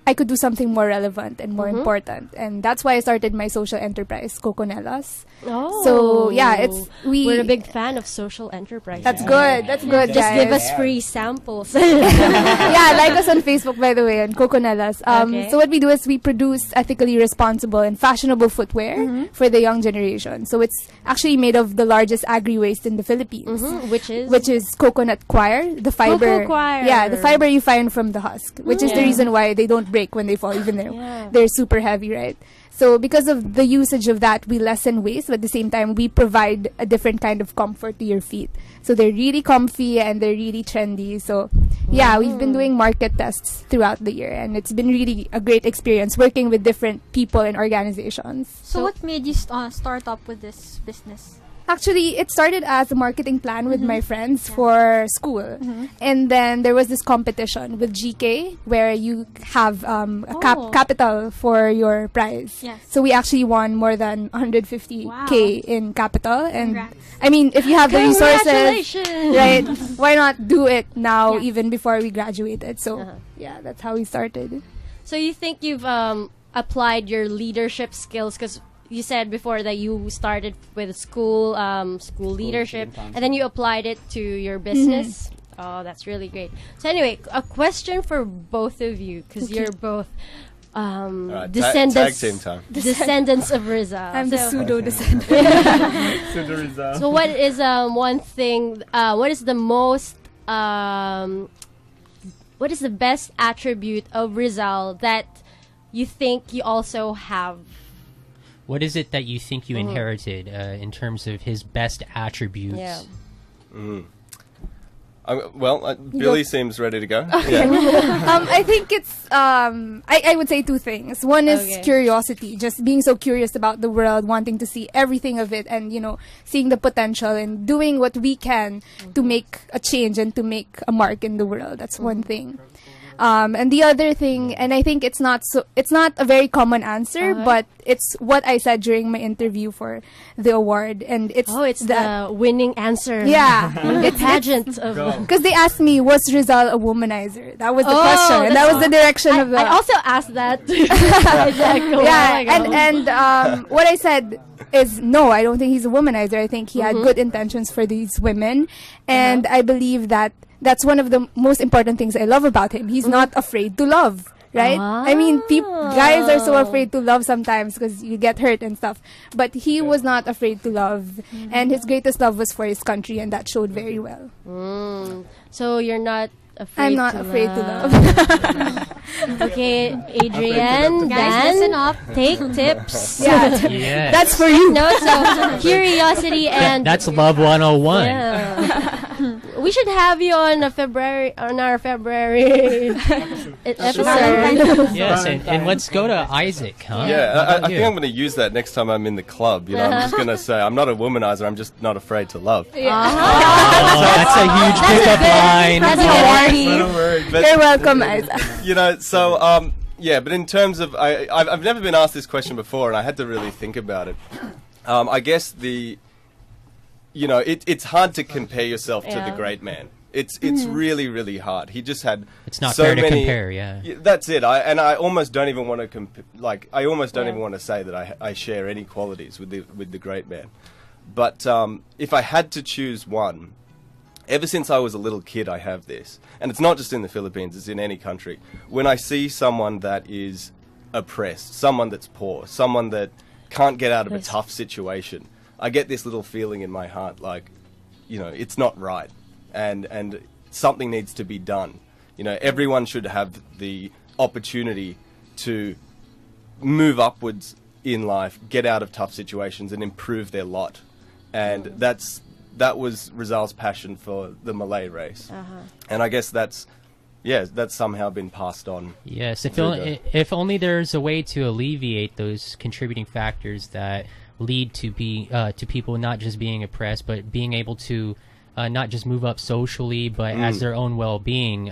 I could do something more relevant and more important, and that's why I started my social enterprise, Coconelas. Oh, So yeah, we're a big fan of social enterprise. That's good. That's good. Just guys. give us free samples. Yeah, like us on Facebook, by the way, on Coconelas. Okay. So what we do is we produce ethically responsible and fashionable footwear for the young generation. So it's actually made of the largest agri-waste in the Philippines, which is coconut coir, the fiber. Cocoa coir. Yeah, the fiber you find from the husk, which is the Yeah. reason why they don't break when they fall, even though they're super heavy, right? So because of the usage of that, we lessen waste, but at the same time, we provide a different kind of comfort to your feet. So they're really comfy and they're really trendy. So yeah, we've been doing market tests throughout the year, and it's been really a great experience working with different people and organizations. So what made you start up with this business? Actually, it started as a marketing plan with my friends for school. And then there was this competition with GK where you have a capital for your prize. Yes. So we actually won more than 150K in capital. And Congrats. I mean, if you have the resources, Congratulations! right, why not do it now, even before we graduated? So yeah, that's how we started. So you think you've applied your leadership skills, because you said before that you started with school leadership, and then you applied it to your business. Oh, that's really great. So anyway, a question for both of you, because you're both Alright, descendants tag team time. descendants of Rizal. I'm the So- pseudo descendant. So what is one thing? What is the most? What is the best attribute of Rizal that you think you also have? What is it that you think you inherited in terms of his best attributes? Yeah. Billy seems ready to go. I think it's I would say two things. One is Okay. curiosity, just being so curious about the world, wanting to see everything of it, and seeing the potential and doing what we can to make a change and to make a mark in the world. That's one thing. And the other thing, and I think it's not a very common answer, but it's what I said during my interview for the award, and it's the winning answer. Yeah, It's pageant of. because they asked me, was Rizal a womanizer? That was the question, and that was the direction of the. I also asked that. Exactly. And what I said is no, I don't think he's a womanizer. I think he had good intentions for these women, and I believe that that's one of the most important things I love about him. He's not afraid to love, right? I mean, guys are so afraid to love sometimes because you get hurt and stuff. But he was not afraid to love, and his greatest love was for his country, and that showed very well. So you're not afraid. I'm not to afraid love. to love. Okay, Adrienne, Guys, Dan, listen up. Take tips. Yeah, Yes. that's for you. No, so curiosity and That's Love 101. Yeah. We should have you on our February episode. Yes, and let's go to Isaac, huh? Yeah, I think I'm going to use that next time I'm in the club. I'm just going to say I'm not a womanizer. I'm just not afraid to love. Oh, that's a huge pickup line. That's a warning. You're welcome, Isa. But in terms of, I've never been asked this question before, and I had to really think about it. I guess it's hard to compare yourself to the great man. It's really, really hard. He just had It's not so fair to many, compare, yeah. That's it. I almost don't even want to I almost don't even want to say that I share any qualities with the great man. But if I had to choose one, ever since I was a little kid, I have this, and it's not just in the Philippines; it's in any country. When I see someone that is oppressed, someone that's poor, someone that can't get out of a tough situation, I get this little feeling in my heart, like, it's not right, and something needs to be done. Everyone should have the opportunity to move upwards in life get out of tough situations and improve their lot. And that was Rizal's passion for the Malay race. And I guess that's somehow been passed on. Yes, if only there's a way to alleviate those contributing factors that lead to people not just being oppressed, but being able to not just move up socially, but as their own well-being.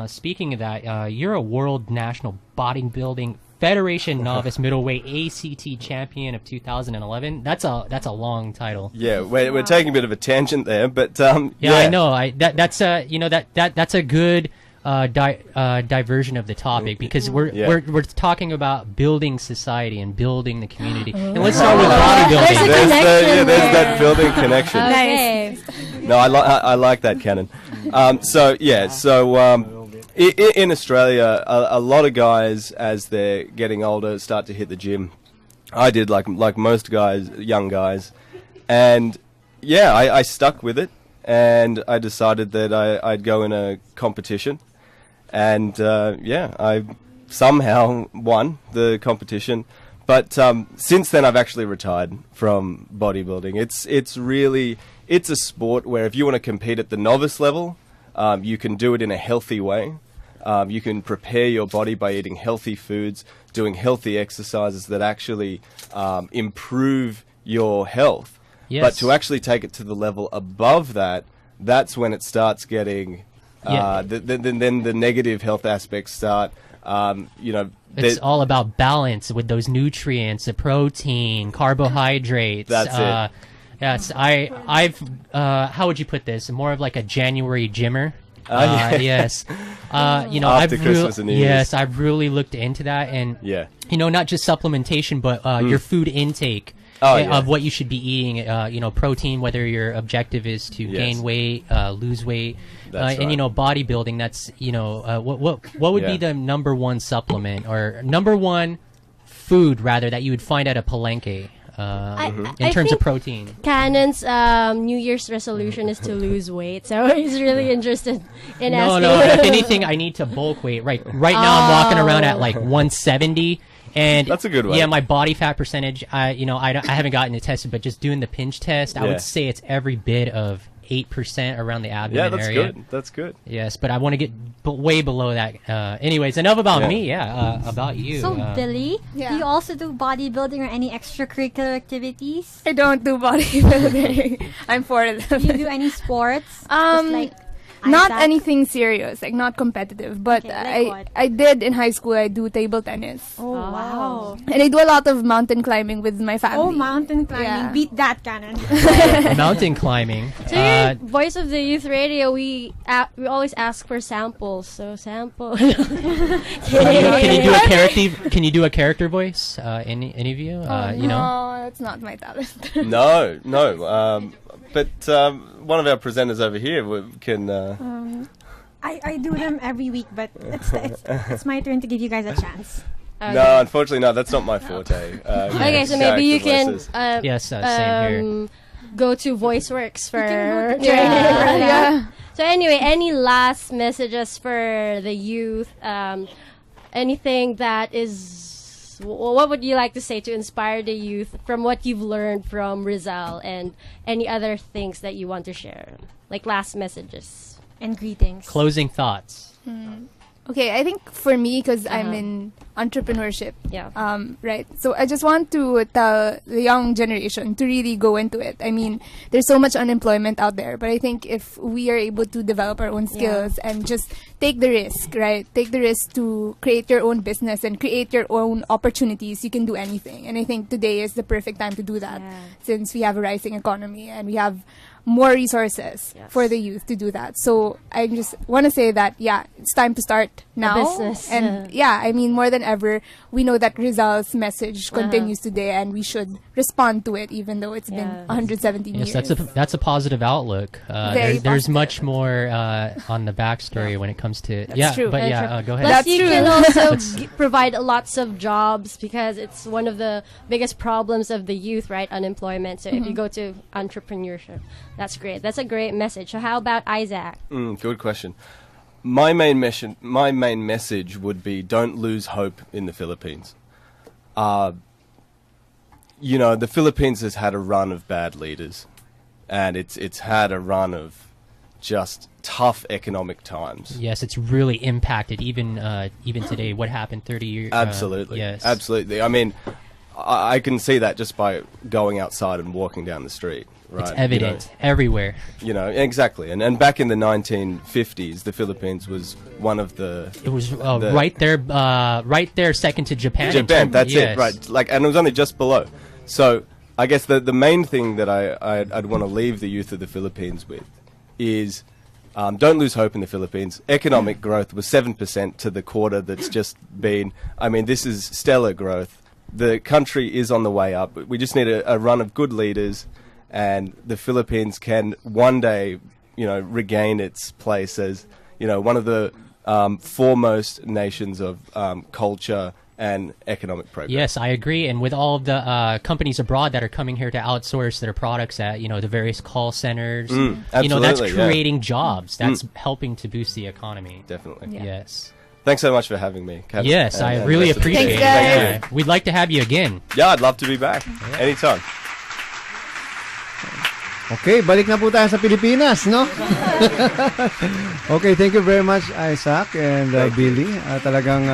Speaking of that, you're a World National Bodybuilding Federation Novice Middleweight ACT Champion of 2011. That's a long title. Yeah, we're taking a bit of a tangent there, but I know. That's a good diversion of the topic, because we're talking about building society and building the community. And let's start with bodybuilding. There's that building connection. Nice. No, I like that, Canon. In Australia, a lot of guys, as they're getting older, start to hit the gym. I did, like most guys, young guys, and I stuck with it, and I decided that I'd go in a competition, and I somehow won the competition. But since then, I've actually retired from bodybuilding. It's a sport where if you want to compete at the novice level, you can do it in a healthy way. You can prepare your body by eating healthy foods, doing healthy exercises that actually improve your health. Yes. But to actually take it to the level above that, that's when it starts getting, then the negative health aspects start. It's all about balance with those nutrients, the protein, carbohydrates. That's it. Yes, I've how would you put this? More of like a January gymmer. Yes. After Christmas and New Year's. Yes, I've really looked into that, and not just supplementation, but your food intake of what you should be eating. Protein, whether your objective is to gain weight, lose weight, and bodybuilding. That's what would be the number one supplement or number one food rather that you would find at a palenque? In terms of protein. Canon's New Year's resolution is to lose weight, so he's really interested in asking. No, if anything, I need to bulk weight. Right now, I'm walking around at like 170, and that's a good one. Yeah, my body fat percentage. I haven't gotten it tested, but just doing the pinch test, I would say it's every bit of 8% around the abdomen area. That's good. Yes, but I want to get way below that. Anyways, enough about me. About you. So, Billy, do you also do bodybuilding or any extracurricular activities? I don't do bodybuilding. I'm for them. Do you do any sports? Just like not Isaac? anything serious, like not competitive. But I did in high school. I do table tennis. Oh, wow. And I do a lot of mountain climbing with my family. Oh, mountain climbing. Yeah. Beat that, Canon. Mountain climbing. So you're Voice of the Youth Radio. We always ask for samples. So sample. Can you do a character voice? Any of you? No, that's not my talent. No. But one of our presenters over here can. I do them every week, but it's my turn to give you guys a chance. Okay. No, unfortunately, no. That's not my forte. Okay, so maybe you can. Same here. Go to VoiceWorks for training. Yeah. So anyway, any last messages for the youth? Anything that is. What would you like to say to inspire the youth from what you've learned from Rizal, and any other things that you want to share? Like last messages and greetings. Closing thoughts. Okay, I think for me, because I'm in entrepreneurship, right? So I just want to tell the young generation to really go into it. I mean, there's so much unemployment out there, but I think if we are able to develop our own skills and just take the risk, right? Take the risk to create your own business and create your own opportunities, you can do anything. And I think today is the perfect time to do that, since we have a rising economy and we have more resources for the youth to do that. So I just want to say that, it's time to start now. A business. And I mean, more than ever, we know that Rizal's message continues today, and we should respond to it, even though it's been 117 years. Yes, that's a positive outlook. There's much more on the backstory when it comes to That's true. But go ahead. Plus, you can also provide lots of jobs, because it's one of the biggest problems of the youth, right? Unemployment. So if you go to entrepreneurship, that's great. That's a great message. So how about Isaac? Good question. My main message would be: don't lose hope in the Philippines. you know, the Philippines has had a run of bad leaders, and it's had a run of just tough economic times. Yes, it's really impacted even today. What happened 30 years? Absolutely. Yes. Absolutely. I mean, I can see that just by going outside and walking down the street. Right? It's evident everywhere. You know, exactly. And back in the 1950s, the Philippines was one of the... It was right there, second to Japan. Japan, that's yes. it, right. Like, and it was only just below. So I guess the main thing that I'd want to leave the youth of the Philippines with is don't lose hope in the Philippines. Economic growth was 7% to the quarter that's just been... I mean, this is stellar growth. The country is on the way up. We just need a run of good leaders, and the Philippines can one day, you know, regain its place as, you know, one of the foremost nations of culture and economic progress. Yes, I agree. And with all of the companies abroad that are coming here to outsource their products at, you know, the various call centers, you know, that's creating jobs. That's helping to boost the economy. Definitely. Yeah. Yes. Thanks so much for having me, Kat. Yes, I really appreciate it. Thank you. We'd like to have you again. Yeah, I'd love to be back. Anytime. Okay, balik na po tayo sa Pilipinas, no? Okay, thank you very much, Isaac and Billy. Talagang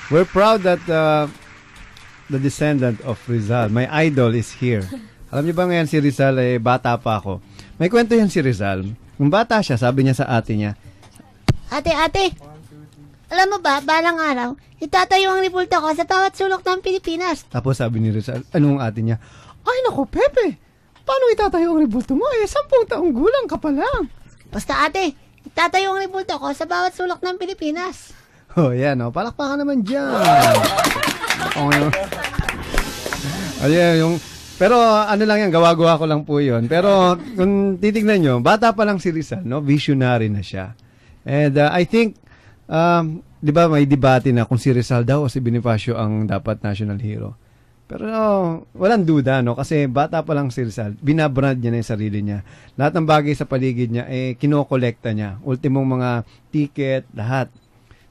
we're proud that the descendant of Rizal, my idol, is here. Alam niyo ba ngayon si Rizal, bata pa ako. May kwento yan si Rizal. Nung bata siya, sabi niya sa ate niya, Ate, alam mo ba, balang araw, itatayo ang repulta ko sa bawat sulok ng Pilipinas. Tapos sabi ni Rizal, anong ate niya? Ay naku, Pepe, paano itatayo ang repulta mo? 10 taong gulang ka pa lang. Basta ate, itatayo ang repulta ko sa bawat sulok ng Pilipinas. Oh, yan, palakpakan naman dyan. Ayan, pero ano lang yan, gawa-gawa ko lang po yun. Pero kung titignan nyo, bata pa lang si Rizal, no? Visionary na siya. And I think, di ba may debate na kung si Rizal daw o si Bonifacio ang dapat national hero. Pero walang duda, no? Kasi bata pa lang si Rizal, binabrand niya na yung sarili niya. Lahat ng bagay sa paligid niya, kinokolekta niya. Ultimong mga ticket, lahat.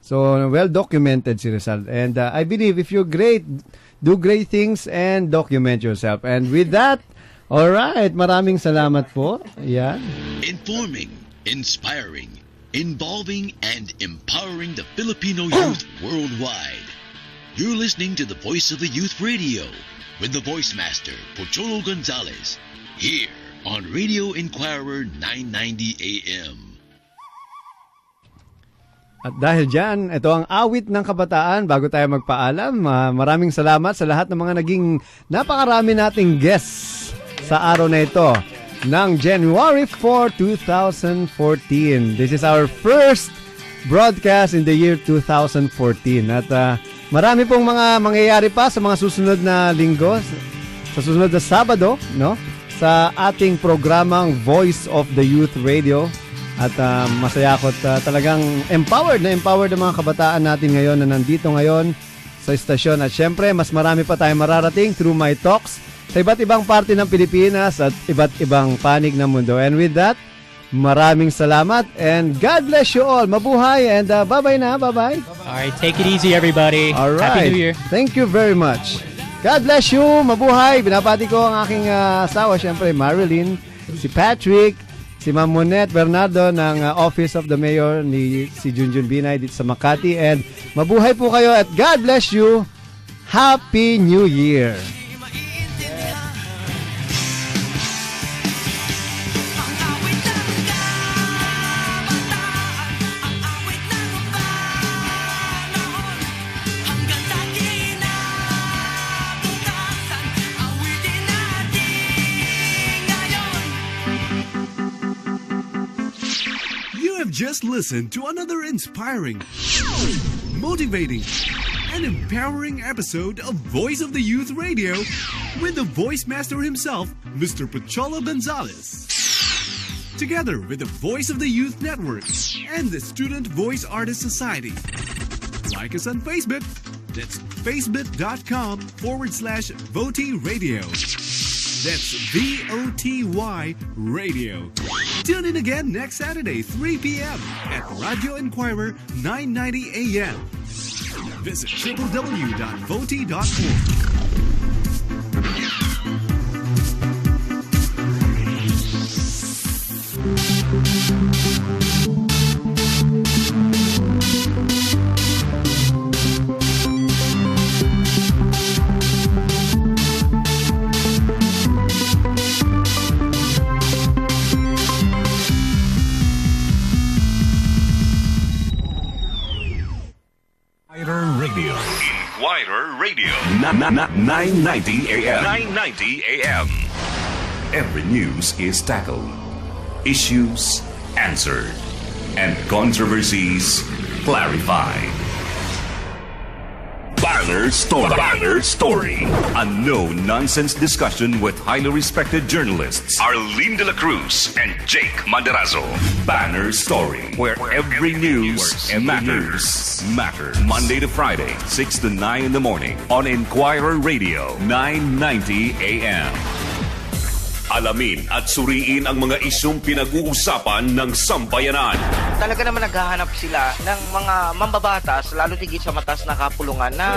So, well documented si Rizal. And I believe if you're great, do great things and document yourself. And with that, alright, maraming salamat po. Yan. Informing, inspiring, involving, and empowering the Filipino youth worldwide. You're listening to the Voice of the Youth Radio with the VOICEMASTER, Pocholo Gonzalez, here on Radio Inquirer 990 AM. At dahil dyan, ito ang awit ng kabataan. Bago tayo magpaalam, maraming salamat sa lahat ng mga naging napakarami nating guests sa araw na ito ng January 4, 2014. This is our first broadcast in the year 2014. At marami pong mga mangyayari pa sa mga susunod na linggo, sa susunod na Sabado, no? Sa ating programang Voice of the Youth Radio. At masaya ako at talagang empowered ang mga kabataan natin ngayon na nandito ngayon sa istasyon. At syempre, mas marami pa tayong mararating through my talks sa iba't ibang parte ng Pilipinas at iba't ibang panig ng mundo. And with that, maraming salamat and God bless you all. Mabuhay and bye-bye na. Bye-bye. Alright, take it easy everybody. Alright. Happy New Year. Thank you very much. God bless you. Mabuhay. Binabati ko ang aking asawa, syempre, Marilyn, si Patrick, si Ma'am Monet Bernardo ng Office of the Mayor ni si Junjun Binay dito sa Makati. And mabuhay po kayo at God bless you. Happy New Year. Just listen to another inspiring, motivating, and empowering episode of Voice of the Youth Radio with the VOICEMASTER himself, Mr. Pocholo Gonzalez. Together with the Voice of the Youth Network and the Student Voice Artist Society. Like us on Facebook. That's facebook.com/VOTY Radio. That's VOTY Radio. Tune in again next Saturday, 3 p.m. at Radio Inquirer 990 AM. Visit www.voti.org. Radio. 990 AM. 990 AM. Every news is tackled. Issues answered. And controversies clarified. Banner Story. Banner Story. A no-nonsense discussion with highly respected journalists Arlene De La Cruz and Jake Maderazo. Banner Story, where every news matters. Monday to Friday, 6 to 9 in the morning on Inquirer Radio, 990 AM. Alamin at suriin ang mga isyong pinag-uusapan ng sambayanan. Talaga naman naghahanap sila ng mga mambabatas, lalo tigit sa matas na kapulungan na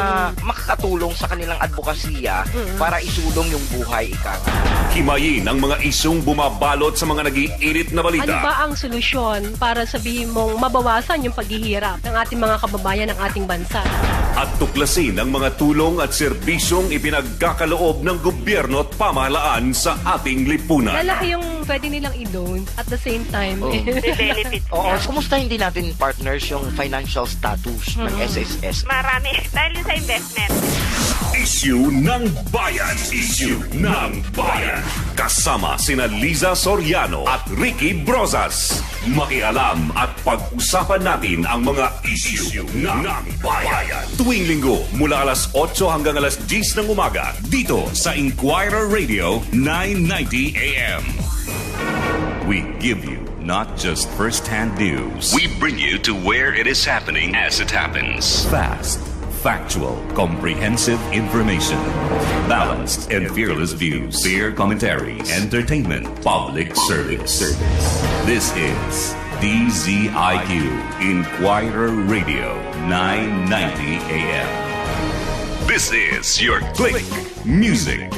makakatulong sa kanilang advokasya para isulong yung buhay, ika nga. Himayin ang mga isyong bumabalot sa mga nag-iinit na balita. Ano ba ang solusyon para sabihin mong mabawasan yung paghihirap ng ating mga kababayan ng ating bansa? At tuklasin ang mga tulong at serbisyong ipinagkakaloob ng gobyerno at pamahalaan sa ating lipunan. Lalaki yung pwede nilang i-loan at the same time. Benefit. Oo, kumusta hindi natin partners yung financial status ng SSS? Marami. Dahil sa investment. Issue ng Bayan. Issue ng Bayan. Kasama sina Liza Soriano at Ricky Brozas. Makialam at pag-usapan natin ang mga issue ng Bayan. Tuwing linggo mula alas 8 hanggang alas 10 ng umaga dito sa Inquirer Radio 990 AM. We give you not just first-hand news. We bring you to where it is happening as it happens. Fast, factual, comprehensive information. Balanced and fearless views. Fair commentaries. Entertainment. Public service. This is DZIQ Inquirer Radio 990 AM. This is your click music